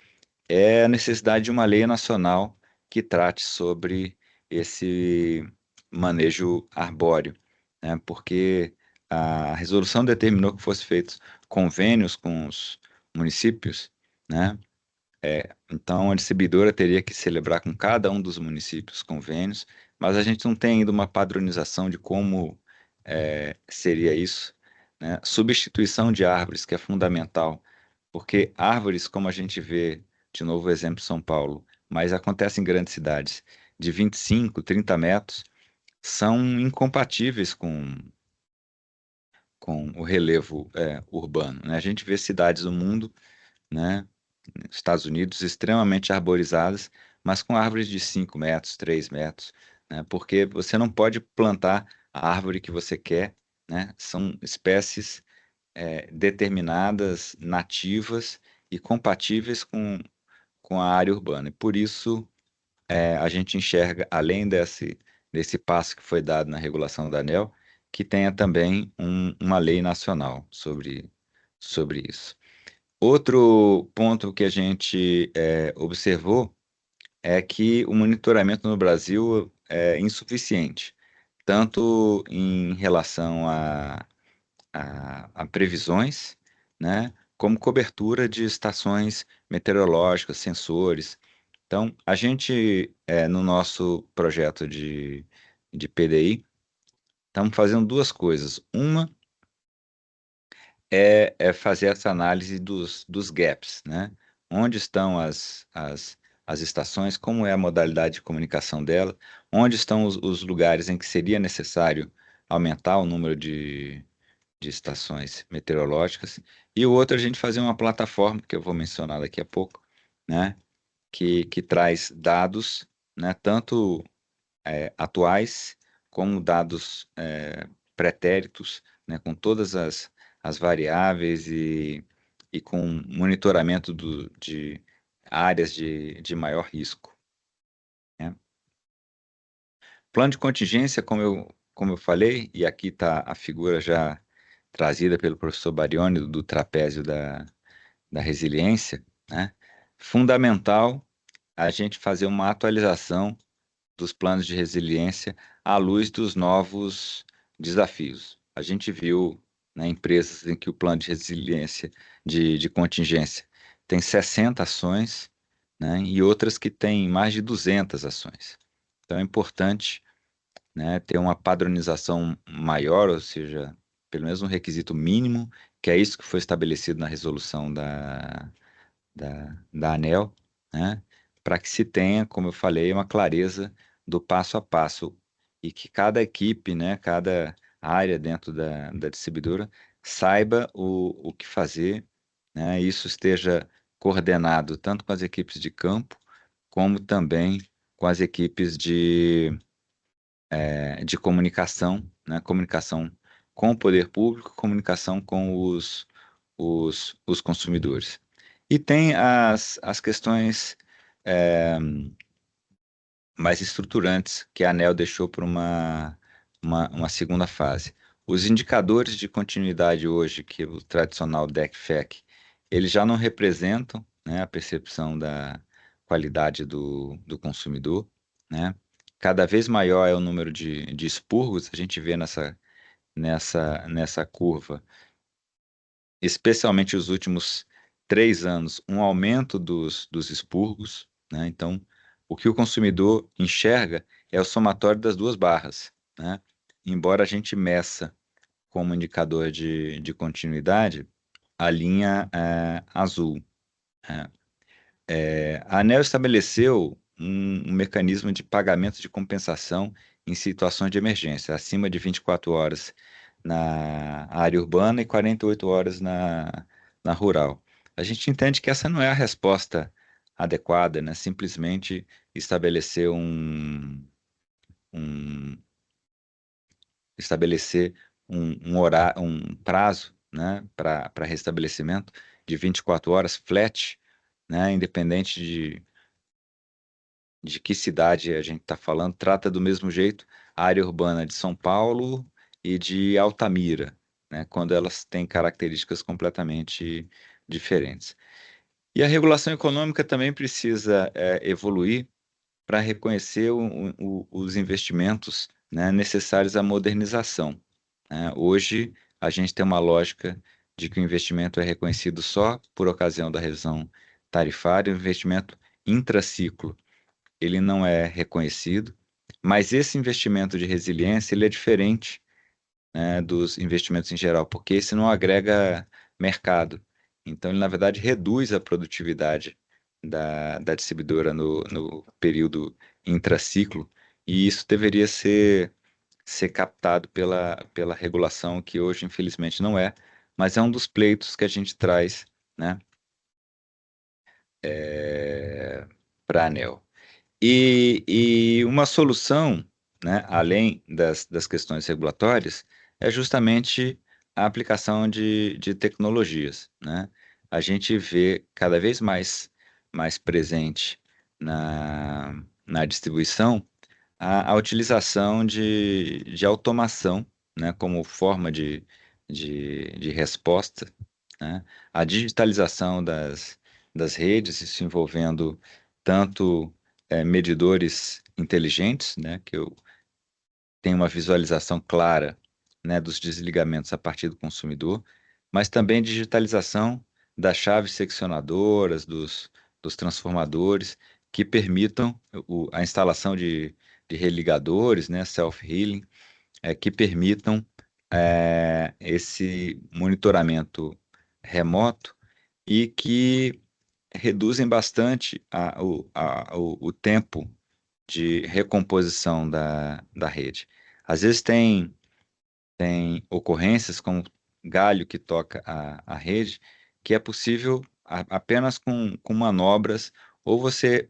é a necessidade de uma lei nacional que trate sobre esse manejo arbóreo, né? Porque a resolução determinou que fossem feitos convênios com os municípios, né? Então, a distribuidora teria que celebrar com cada um dos municípios convênios, mas a gente não tem ainda uma padronização de como seria isso, né? Substituição de árvores, que é fundamental, porque árvores, como a gente vê, de novo o exemplo de São Paulo, mas acontece em grandes cidades, de 25, 30 metros, são incompatíveis com o relevo urbano, né? A gente vê cidades do mundo, né, Estados Unidos, extremamente arborizadas, mas com árvores de 5 metros, 3 metros, né? Porque você não pode plantar a árvore que você quer, né? São espécies determinadas, nativas e compatíveis com a área urbana. E por isso, a gente enxerga, além desse passo que foi dado na regulação da ANEEL, que tenha também uma lei nacional sobre isso. Outro ponto que a gente observou é que o monitoramento no Brasil é insuficiente, tanto em relação a previsões, né, como cobertura de estações meteorológicas, sensores. Então, a gente, no nosso projeto de PDI, estamos fazendo duas coisas. Uma é fazer essa análise dos gaps, né? Onde estão as as estações, como é a modalidade de comunicação dela, onde estão os lugares em que seria necessário aumentar o número de estações meteorológicas, e o outro a gente fazer uma plataforma, que eu vou mencionar daqui a pouco, né, que traz dados, né, tanto atuais como dados pretéritos, né, com todas as variáveis e com monitoramento de áreas de maior risco, né. Plano de contingência, como eu falei, e aqui está a figura já trazida pelo professor Barioni do trapézio da resiliência, né? Fundamental a gente fazer uma atualização dos planos de resiliência à luz dos novos desafios. A gente viu, né, empresas em que o plano de resiliência de contingência tem 60 ações, né, e outras que têm mais de 200 ações. Então é importante, né, ter uma padronização maior, ou seja, pelo menos um requisito mínimo, que é isso que foi estabelecido na resolução da ANEEL, né, para que se tenha, como eu falei, uma clareza do passo a passo e que cada equipe, né, cada área dentro da distribuidora saiba o que fazer, né, e isso esteja coordenado tanto com as equipes de campo, como também com as equipes de comunicação, né? Comunicação com o poder público, comunicação com os consumidores. E tem as questões é, mais estruturantes que a ANEEL deixou para uma segunda fase. Os indicadores de continuidade hoje, que é o tradicional DEC-FEC, eles já não representam, né, a percepção da qualidade do consumidor, né? Cada vez maior é o número de expurgos, a gente vê nessa curva, especialmente os últimos 3 anos, um aumento dos expurgos, né? Então, o que o consumidor enxerga é o somatório das duas barras, né? Embora a gente meça como indicador de continuidade a linha azul, né? A ANEEL estabeleceu um mecanismo de pagamento de compensação em situações de emergência, acima de 24 horas na área urbana e 48 horas na rural. A gente entende que essa não é a resposta adequada, né? Simplesmente estabelecer um, estabelecer um prazo, né, para restabelecimento de 24 horas flat, né, independente de que cidade a gente está falando, trata do mesmo jeito a área urbana de São Paulo e de Altamira, né, quando elas têm características completamente diferentes. E a regulação econômica também precisa evoluir para reconhecer os investimentos, né, necessários à modernização, né? Hoje, a gente tem uma lógica de que o investimento é reconhecido só por ocasião da revisão tarifária, o investimento intraciclo ele não é reconhecido, mas esse investimento de resiliência ele é diferente, né, dos investimentos em geral, porque esse não agrega mercado. Então, ele, na verdade, reduz a produtividade da distribuidora no período intraciclo, e isso deveria ser captado pela regulação, que hoje, infelizmente, não é, mas é um dos pleitos que a gente traz, né, para a ANEEL. E uma solução, né, além das questões regulatórias, é justamente a aplicação de tecnologias, né? A gente vê cada vez mais presente na distribuição a utilização de automação, né, como forma de resposta, né? A digitalização das redes, isso envolvendo tanto medidores inteligentes, né, que eu tenho uma visualização clara, né, dos desligamentos a partir do consumidor, mas também digitalização das chaves seccionadoras, dos transformadores, que permitam a instalação de religadores, né, self-healing, que permitam esse monitoramento remoto e que reduzem bastante o tempo de recomposição da rede. Às vezes tem ocorrências como galho que toca a rede, que é possível apenas com manobras, ou você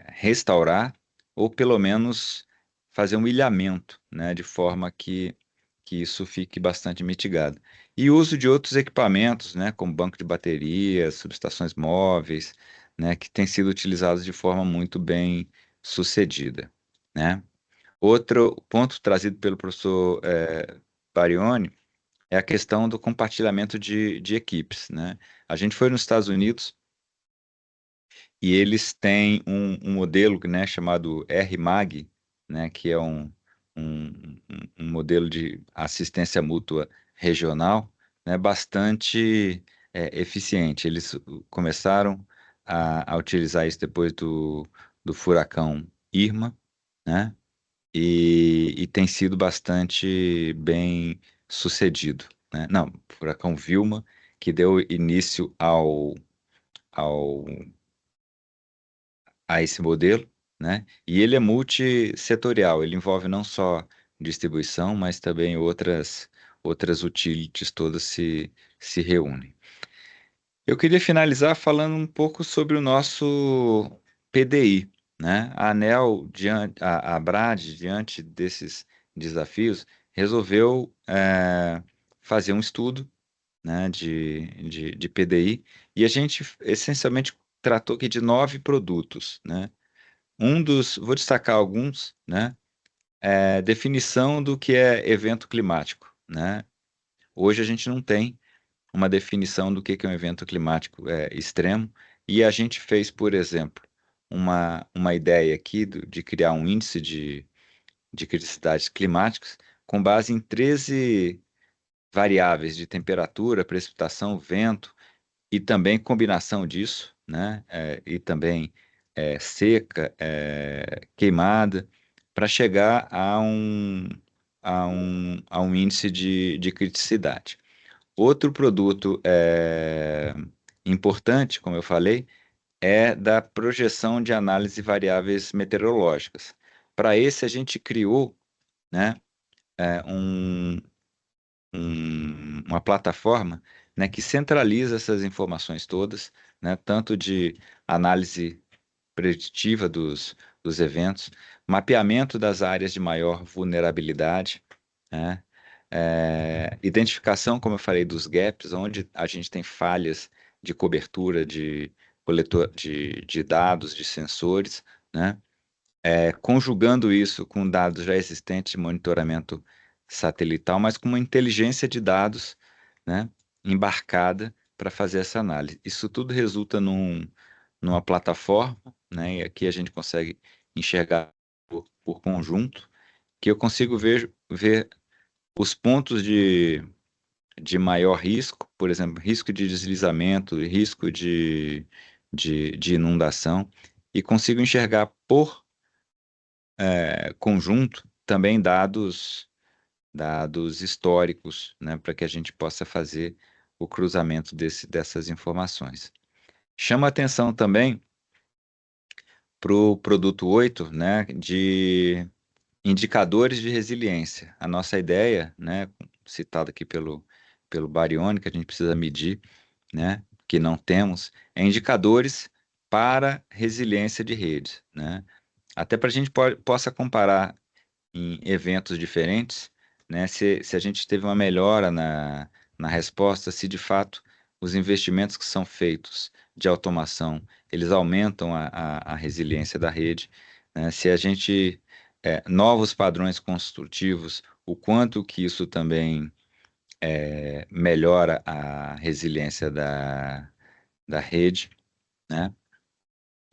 restaurar, ou pelo menos fazer um ilhamento, né, de forma que isso fique bastante mitigado. E o uso de outros equipamentos, né, como banco de baterias, subestações móveis, né, que têm sido utilizados de forma muito bem sucedida, né? Outro ponto trazido pelo professor Barioni é a questão do compartilhamento de equipes, né? A gente foi nos Estados Unidos e eles têm um modelo, né, chamado RMAG, né, que é um modelo de assistência mútua regional, né, bastante eficiente. Eles começaram a utilizar isso depois do furacão Irma, né, e tem sido bastante bem sucedido, né? Não, furacão Vilma, que deu início ao a esse modelo, né? E ele é multissetorial, ele envolve não só distribuição, mas também outras utilities todas se reúnem. Eu queria finalizar falando um pouco sobre o nosso PDI, né? A ANEEL, a ABRAD, diante desses desafios, resolveu fazer um estudo, né, de PDI, e a gente essencialmente tratou aqui de 9 produtos, né? Vou destacar alguns, né? Definição do que é evento climático, né? Hoje a gente não tem uma definição do que é um evento climático extremo, e a gente fez, por exemplo, uma ideia aqui de criar um índice de criticidades climáticas com base em 13 variáveis de temperatura, precipitação, vento, e também combinação disso, né? E também seca, queimada, para chegar a um índice de criticidade. Outro produto importante, como eu falei, é da projeção de análise de variáveis meteorológicas. Para esse, a gente criou, né, um, uma plataforma, né, que centraliza essas informações todas, né, tanto de análise preditiva dos eventos, mapeamento das áreas de maior vulnerabilidade, né, identificação, como eu falei, dos gaps, onde a gente tem falhas de cobertura de coletor de dados, de sensores, né, conjugando isso com dados já existentes de monitoramento satelital, mas com uma inteligência de dados, né, embarcada para fazer essa análise. Isso tudo resulta numa plataforma, né, e aqui a gente consegue enxergar por conjunto, que eu consigo ver os pontos de maior risco, por exemplo, risco de deslizamento, risco de inundação, e consigo enxergar por conjunto também dados históricos, né, para que a gente possa fazer o cruzamento dessas informações. Chama atenção também para o produto 8, né, de indicadores de resiliência. A nossa ideia, né, citada aqui pelo Barioni, que a gente precisa medir, né, que não temos, é indicadores para resiliência de rede, né? Até para a gente possa comparar em eventos diferentes, né? Se a gente teve uma melhora na resposta, se de fato os investimentos que são feitos de automação, eles aumentam a resiliência da rede, né? Se a gente, novos padrões construtivos, o quanto que isso também melhora a resiliência da rede, né?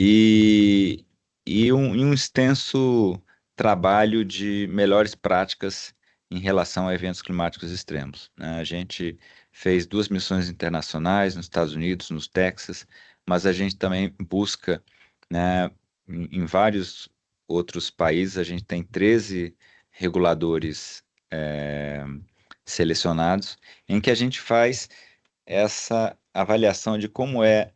E, e um extenso trabalho de melhores práticas em relação a eventos climáticos extremos, né? A gente fez 2 missões internacionais nos Estados Unidos, no Texas, mas a gente também busca, né, em vários outros países, a gente tem 13 reguladores selecionados, em que a gente faz essa avaliação de como é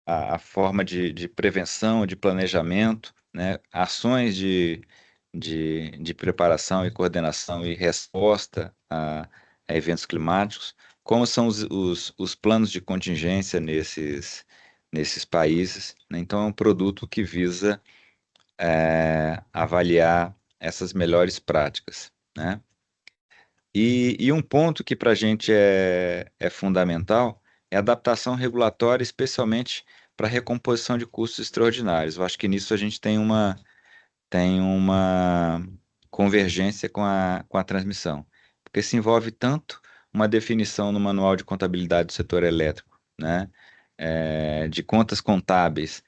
a forma de prevenção, de planejamento, né? Ações de preparação e coordenação e resposta a eventos climáticos, como são os planos de contingência nesses países, né? Então, é um produto que visa avaliar essas melhores práticas, né? E um ponto que para a gente é fundamental é a adaptação regulatória, especialmente para recomposição de custos extraordinários. Eu acho que nisso a gente tem uma convergência com a transmissão, porque se envolve tanto uma definição no manual de contabilidade do setor elétrico, né, de contas contábeis,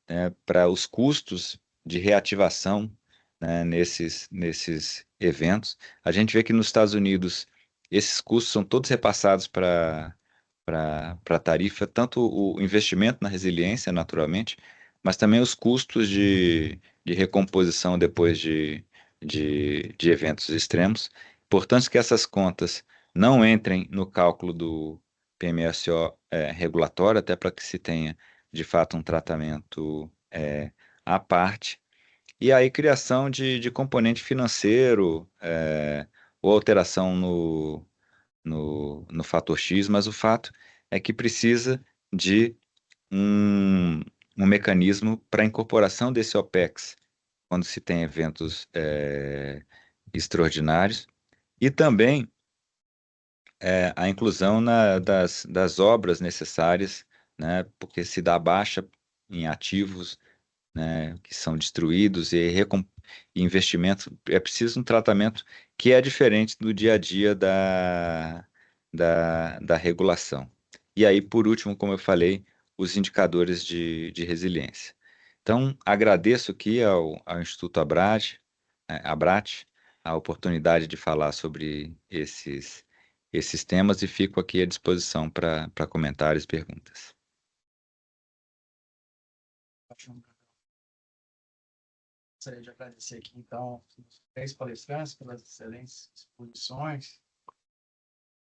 né, para os custos de reativação, né, nesses eventos. A gente vê que nos Estados Unidos esses custos são todos repassados para a tarifa, tanto o investimento na resiliência, naturalmente, mas também os custos de recomposição depois de eventos extremos. Importante que essas contas não entrem no cálculo do PMSO regulatório, até para que se tenha, de fato, um tratamento à parte. E aí, criação de componente financeiro, ou alteração no fator X, mas o fato é que precisa de um, um mecanismo para incorporação desse OPEX quando se tem eventos extraordinários, e também a inclusão das obras necessárias, né, porque se dá baixa em ativos, né, que são destruídos e investimento, é preciso um tratamento que é diferente do dia a dia da regulação. E aí, por último, como eu falei, os indicadores de resiliência. Então, agradeço aqui ao Instituto Abrat, a oportunidade de falar sobre esses temas e fico aqui à disposição para comentários e perguntas. Gostaria de agradecer aqui, então, os 3 palestrantes pelas excelentes exposições.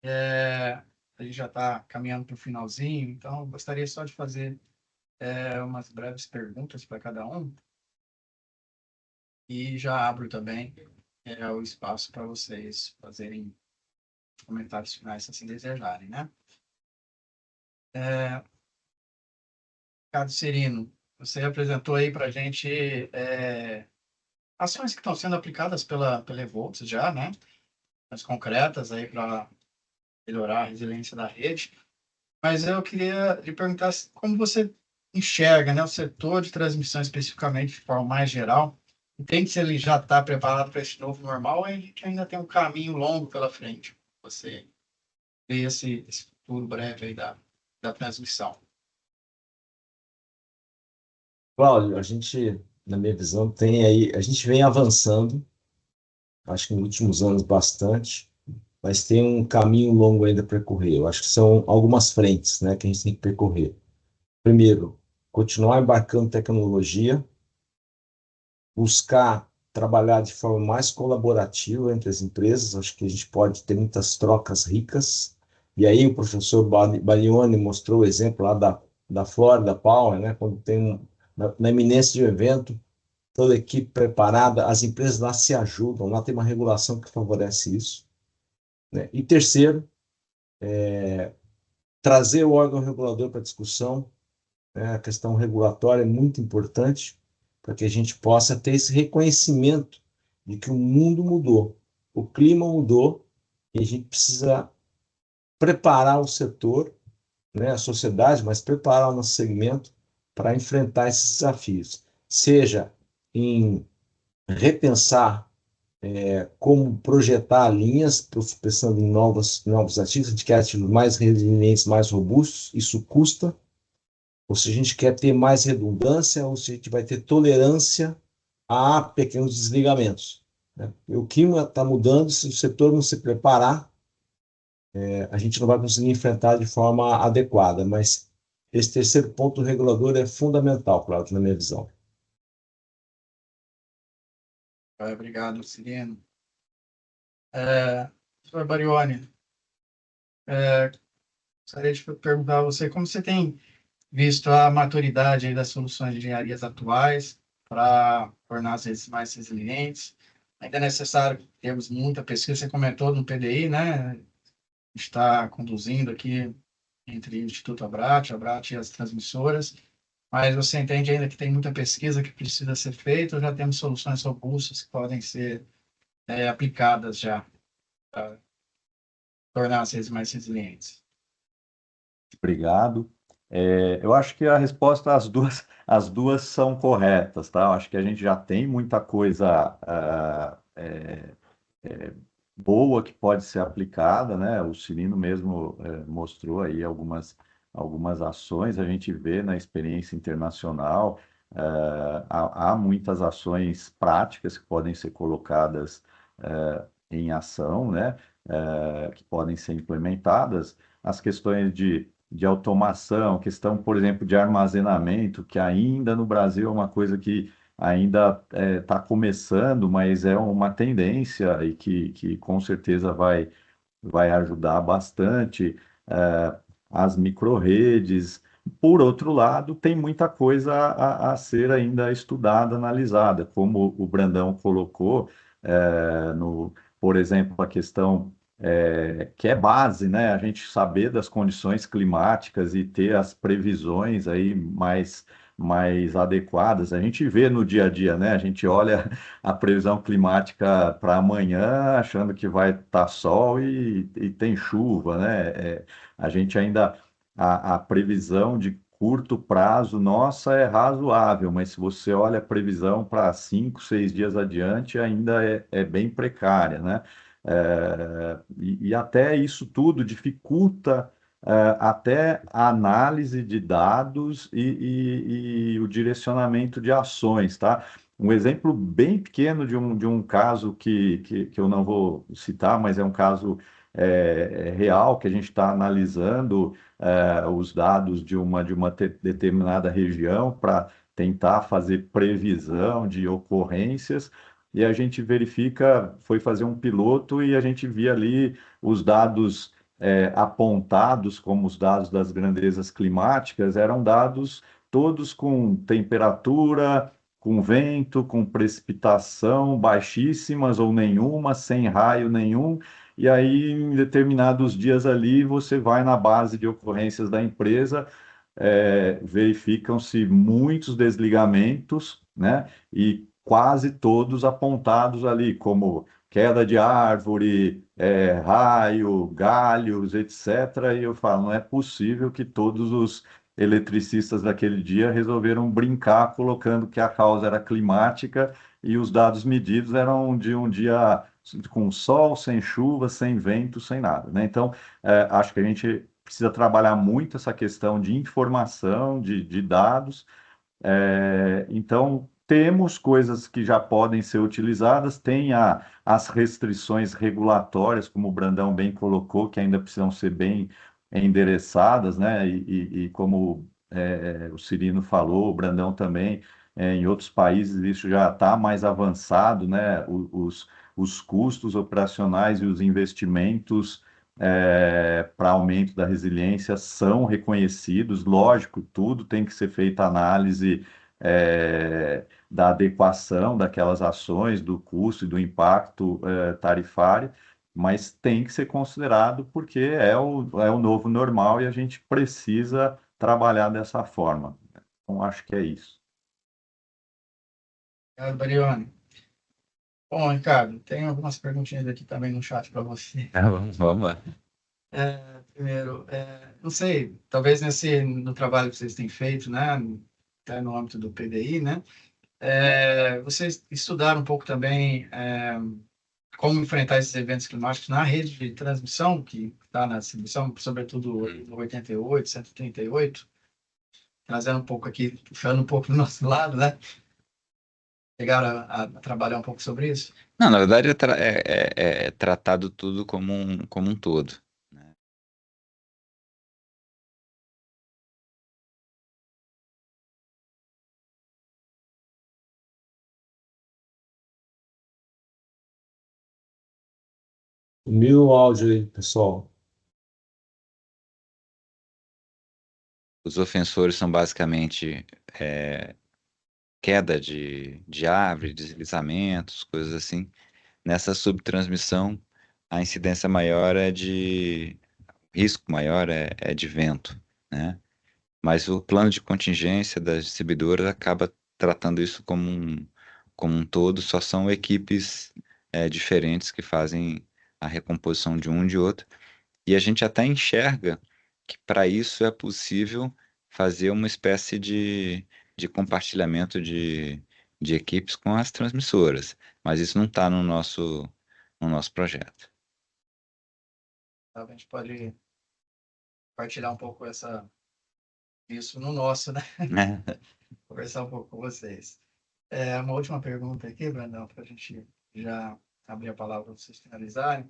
A gente já está caminhando para o finalzinho, então gostaria só de fazer umas breves perguntas para cada um e já abro também o espaço para vocês fazerem comentários finais, se assim desejarem, né? Ricardo Cirino, você apresentou aí para a gente ações que estão sendo aplicadas pela Evolts já, né? As concretas aí para melhorar a resiliência da rede. Mas eu queria lhe perguntar como você enxerga, né, o setor de transmissão especificamente de forma mais geral. Entende se ele já está preparado para esse novo normal ou a gente ainda tem um caminho longo pela frente? Você vê esse futuro breve aí da transmissão. Cláudio, a gente, na minha visão, tem aí, a gente vem avançando, acho que nos últimos anos bastante, mas tem um caminho longo ainda a percorrer. Eu acho que são algumas frentes, né, que a gente tem que percorrer. Primeiro, continuar embarcando tecnologia, buscar trabalhar de forma mais colaborativa entre as empresas. Acho que a gente pode ter muitas trocas ricas. E aí o professor Baglione mostrou o exemplo lá da Florida Power, né, quando tem na iminência de um evento, toda a equipe preparada, as empresas lá se ajudam, lá tem uma regulação que favorece isso, né? E terceiro, trazer o órgão regulador para discussão, né? A questão regulatória é muito importante para que a gente possa ter esse reconhecimento de que o mundo mudou, o clima mudou e a gente precisa preparar o setor, né, a sociedade, mas preparar o nosso segmento para enfrentar esses desafios, seja em repensar como projetar linhas, pensando em novos ativos, a gente quer ativos mais resilientes, mais robustos, isso custa, ou se a gente quer ter mais redundância, ou se a gente vai ter tolerância a pequenos desligamentos, né? O clima está mudando, se o setor não se preparar, a gente não vai conseguir enfrentar de forma adequada, mas esse terceiro ponto regulador é fundamental, Cláudio, na minha visão. Obrigado, Cirino. Professor Barioni, Gostaria de perguntar a você como você tem visto a maturidade aí das soluções de engenharias atuais para tornar as redes mais resilientes. Ainda é necessário termos muita pesquisa, você comentou no PDI, né? Está conduzindo aqui entre o Instituto Abrat e as transmissoras, mas você entende ainda que tem muita pesquisa que precisa ser feita, ou já temos soluções robustas que podem ser aplicadas já para tornar as redes mais resilientes? Obrigado. Eu acho que a resposta as duas são corretas, tá? Eu acho que a gente já tem muita coisa boa que pode ser aplicada, né? O Cirino mesmo mostrou aí algumas ações, a gente vê na experiência internacional, há muitas ações práticas que podem ser colocadas em ação, né? Que podem ser implementadas. As questões de automação, questão, por exemplo, de armazenamento, que ainda no Brasil é uma coisa que ainda está começando, mas é uma tendência e que com certeza vai ajudar bastante. eh, as microrredes. Por outro lado, tem muita coisa a ser ainda estudada, analisada, como o Brandão colocou, por exemplo, a questão que é base, né? A gente saber das condições climáticas e ter as previsões aí mais adequadas. A gente vê no dia a dia, né? A gente olha a previsão climática para amanhã, achando que vai estar sol e tem chuva, né? A gente ainda, a previsão de curto prazo nossa é razoável, mas se você olha a previsão para 5, 6 dias adiante, ainda é bem precária, né? E até isso tudo dificulta até a análise de dados e o direcionamento de ações, tá? Um exemplo bem pequeno de um caso que eu não vou citar, mas é um caso real que a gente está analisando os dados de uma determinada região para tentar fazer previsão de ocorrências. E a gente verifica, foi fazer um piloto e a gente via ali os dados apontados como os dados das grandezas climáticas, eram dados todos com temperatura, com vento, com precipitação baixíssimas ou nenhuma, sem raio nenhum. E aí, em determinados dias ali, você vai na base de ocorrências da empresa, verificam-se muitos desligamentos, né? E quase todos apontados ali, como queda de árvore, raio, galhos, etc. E eu falo, não é possível que todos os eletricistas daquele dia resolveram brincar colocando que a causa era climática e os dados medidos eram de um dia com sol, sem chuva, sem vento, sem nada, né? Então, acho que a gente precisa trabalhar muito essa questão de informação, de dados. Então, temos coisas que já podem ser utilizadas, tem as restrições regulatórias, como o Brandão bem colocou, que ainda precisam ser bem endereçadas, né? E como o Cirino falou, o Brandão também, em outros países isso já está mais avançado, né? Os custos operacionais e os investimentos para aumento da resiliência são reconhecidos. Lógico, tudo tem que ser feita análise da adequação daquelas ações, do custo e do impacto tarifário, mas tem que ser considerado porque é o novo normal e a gente precisa trabalhar dessa forma. Então, acho que é isso. Obrigado, Barione. Bom, Ricardo, tem algumas perguntinhas aqui também no chat para você. Vamos lá. Primeiro, não sei, talvez no trabalho que vocês têm feito, né, até no âmbito do PDI, né, vocês estudaram um pouco também como enfrentar esses eventos climáticos na rede de transmissão, que está na distribuição, sobretudo no 88, 138, trazendo um pouco aqui, puxando um pouco do nosso lado, né? Chegaram a trabalhar um pouco sobre isso? Não, na verdade é tratado tudo como um todo, né? O meu áudio aí, pessoal. Os ofensores são basicamente queda de árvore, deslizamentos, coisas assim. Nessa subtransmissão, a incidência maior risco maior é de vento, né? Mas o plano de contingência das distribuidoras acaba tratando isso como um todo, só são equipes diferentes que fazem a recomposição de um e de outro. E a gente até enxerga que para isso é possível fazer uma espécie de compartilhamento de equipes com as transmissoras, mas isso não está no nosso projeto. A gente pode compartilhar um pouco isso no nosso, né? Né? Conversar um pouco com vocês. Uma última pergunta aqui, Brandão, para a gente já abrir a palavra para vocês finalizarem.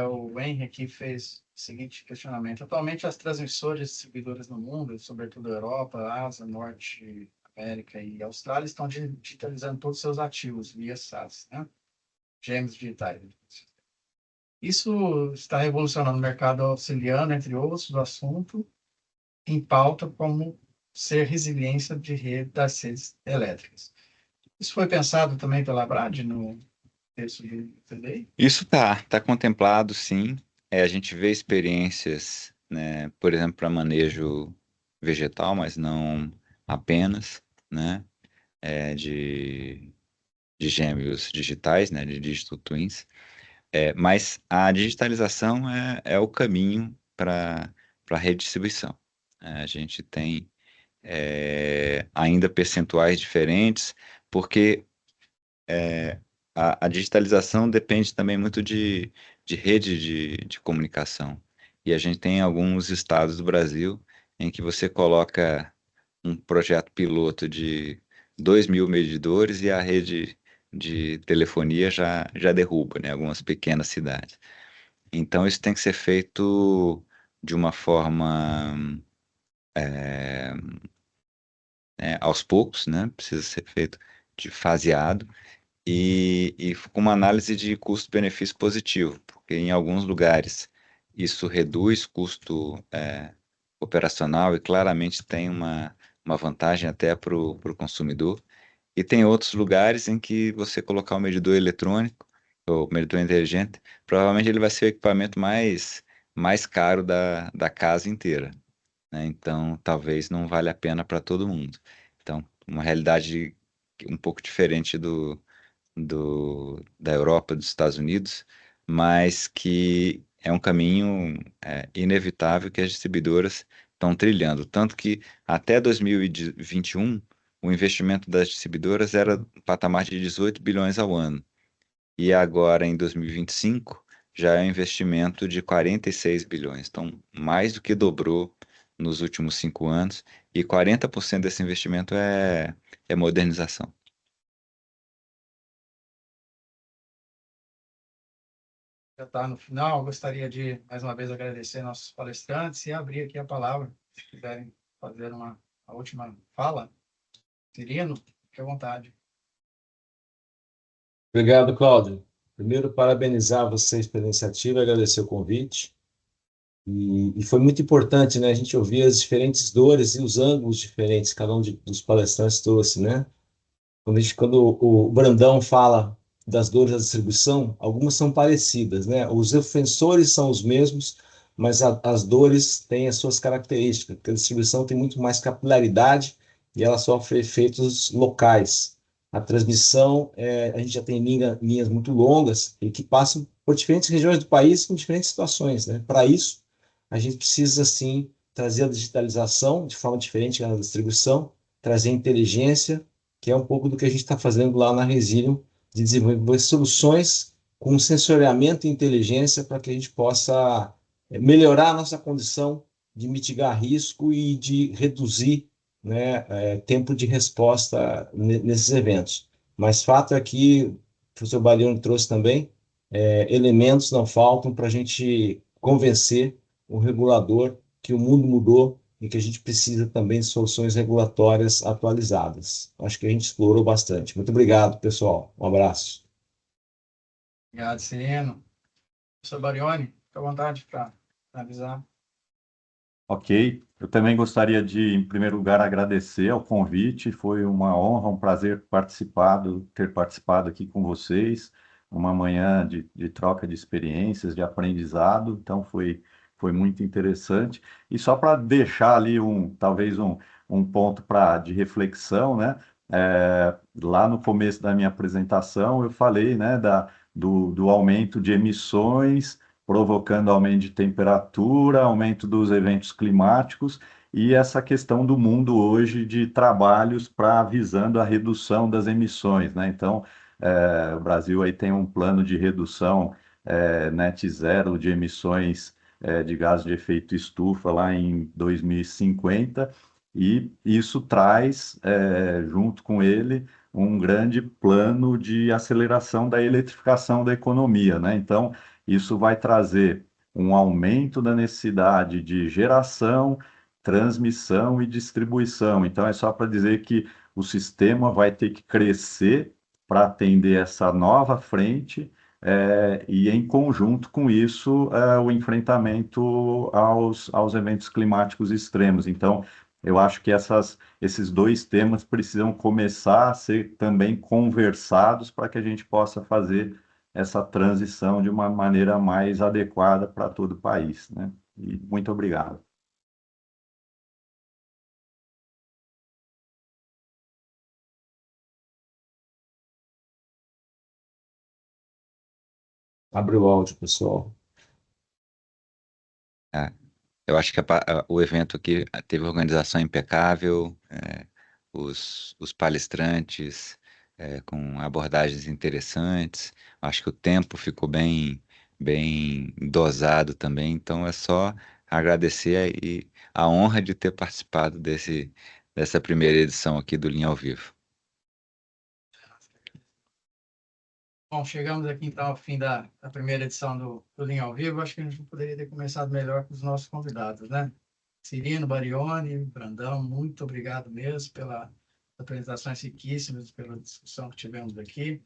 O Henry aqui fez o seguinte questionamento. Atualmente, as transmissoras distribuidoras no mundo, sobretudo Europa, Ásia, Norte, América e Austrália, estão digitalizando todos os seus ativos via SaaS, né? Gêmeos digitais. Isso está revolucionando o mercado, auxiliando, entre outros, o assunto em pauta como ser resiliência de rede das redes elétricas. Isso foi pensado também pela Brad no texto do CDI? Isso tá contemplado, sim. A gente vê experiências, né, por exemplo, para manejo vegetal, mas não apenas, né, de gêmeos digitais, né, de digital twins. Mas a digitalização é o caminho para a redistribuição. A gente tem ainda percentuais diferentes, porque a digitalização depende também muito de rede de comunicação. E a gente tem alguns estados do Brasil em que você coloca um projeto piloto de 2.000 medidores e a rede de telefonia já derruba, né? Algumas pequenas cidades. Então, isso tem que ser feito de uma forma aos poucos, né? Precisa ser feito de faseado e com uma análise de custo-benefício positivo, porque em alguns lugares isso reduz custo operacional e claramente tem uma vantagem até para o consumidor. E tem outros lugares em que você colocar o medidor eletrônico ou medidor inteligente, provavelmente ele vai ser o equipamento mais caro da casa inteira, né? Então, talvez não valha a pena para todo mundo. Então, uma realidade um pouco diferente da Europa, dos Estados Unidos, mas que é um caminho inevitável que as distribuidoras estão trilhando. Tanto que até 2021, o investimento das distribuidoras era um patamar de 18 bilhões ao ano. E agora, em 2025, já é um investimento de 46 bilhões. Então, mais do que dobrou nos últimos 5 anos, e 40% desse investimento é modernização. Já está no final. Gostaria de, mais uma vez, agradecer nossos palestrantes e abrir aqui a palavra, se quiserem fazer uma última fala. Cirino, fique à vontade. Obrigado, Cláudio. Primeiro, parabenizar vocês pela iniciativa, agradecer o convite. E foi muito importante, né, a gente ouvir as diferentes dores e os ângulos diferentes que cada um dos palestrantes trouxe, né? Quando o Brandão fala das dores da distribuição, algumas são parecidas, né? Os ofensores são os mesmos, mas as dores têm as suas características, porque a distribuição tem muito mais capilaridade e ela sofre efeitos locais. A transmissão, a gente já tem linhas muito longas e que passam por diferentes regiões do país com diferentes situações, né? Para isso, a gente precisa, sim, trazer a digitalização de forma diferente na distribuição, trazer inteligência, que é um pouco do que a gente está fazendo lá na Resilium, de desenvolver soluções com sensoriamento e inteligência para que a gente possa melhorar a nossa condição de mitigar risco e de reduzir, né, tempo de resposta nesses eventos. Mas fato é que o professor Balioni trouxe também, elementos não faltam para a gente convencer o regulador que o mundo mudou e que a gente precisa também de soluções regulatórias atualizadas. Acho que a gente explorou bastante. Muito obrigado, pessoal. Um abraço. Obrigado, Cirino. Professor Barioni, fique à vontade para finalizar. Ok, eu também gostaria de, em primeiro lugar, agradecer ao convite. Foi uma honra, um prazer ter participado aqui com vocês. Uma manhã de troca de experiências, de aprendizado. Então, foi muito interessante. E só para deixar ali talvez um ponto de reflexão, né? Lá no começo da minha apresentação, eu falei, né, do aumento de emissões provocando aumento de temperatura, aumento dos eventos climáticos e essa questão do mundo hoje de trabalhos visando a redução das emissões, né? Então, o Brasil aí tem um plano de redução net zero de emissões de gases de efeito estufa lá em 2050 e isso traz, junto com ele, um grande plano de aceleração da eletrificação da economia, né? Então, isso vai trazer um aumento da necessidade de geração, transmissão e distribuição. Então, é só para dizer que o sistema vai ter que crescer para atender essa nova frente, e, em conjunto com isso, o enfrentamento aos eventos climáticos extremos. Então, eu acho que esses dois temas precisam começar a ser também conversados para que a gente possa fazer essa transição de uma maneira mais adequada para todo o país, né? E muito obrigado. Abre o áudio, pessoal. É, eu acho que o evento aqui teve organização impecável, os palestrantes com abordagens interessantes. Acho que o tempo ficou bem dosado também. Então é só agradecer a honra de ter participado dessa primeira edição aqui do Linha ao Vivo. Bom, chegamos aqui então ao fim da primeira edição do Linha ao Vivo. Acho que a gente poderia ter começado melhor com os nossos convidados, né? Cirino, Barione, Brandão, muito obrigado mesmo pelas apresentações riquíssimas, pela discussão que tivemos aqui.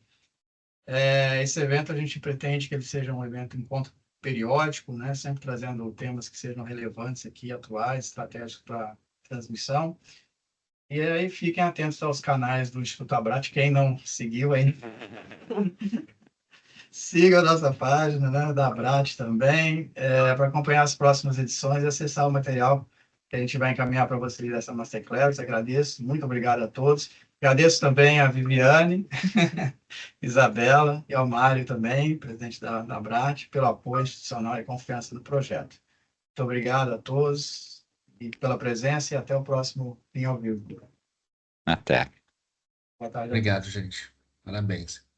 Esse evento a gente pretende que ele seja um evento encontro periódico, né? Sempre trazendo temas que sejam relevantes aqui, atuais, estratégicos para transmissão. E aí fiquem atentos aos canais do Instituto Abrat, quem não seguiu ainda. Siga a nossa página, né, da Abrat também, para acompanhar as próximas edições e acessar o material que a gente vai encaminhar para vocês dessa Masterclass. Agradeço, muito obrigado a todos. Agradeço também a Viviane, Isabela e ao Mário também, presidente da Abrat, pelo apoio institucional e confiança no projeto. Muito obrigado a todos e pela presença e até o próximo Linha ao Vivo. Até. Boa tarde. Obrigado, gente. Parabéns.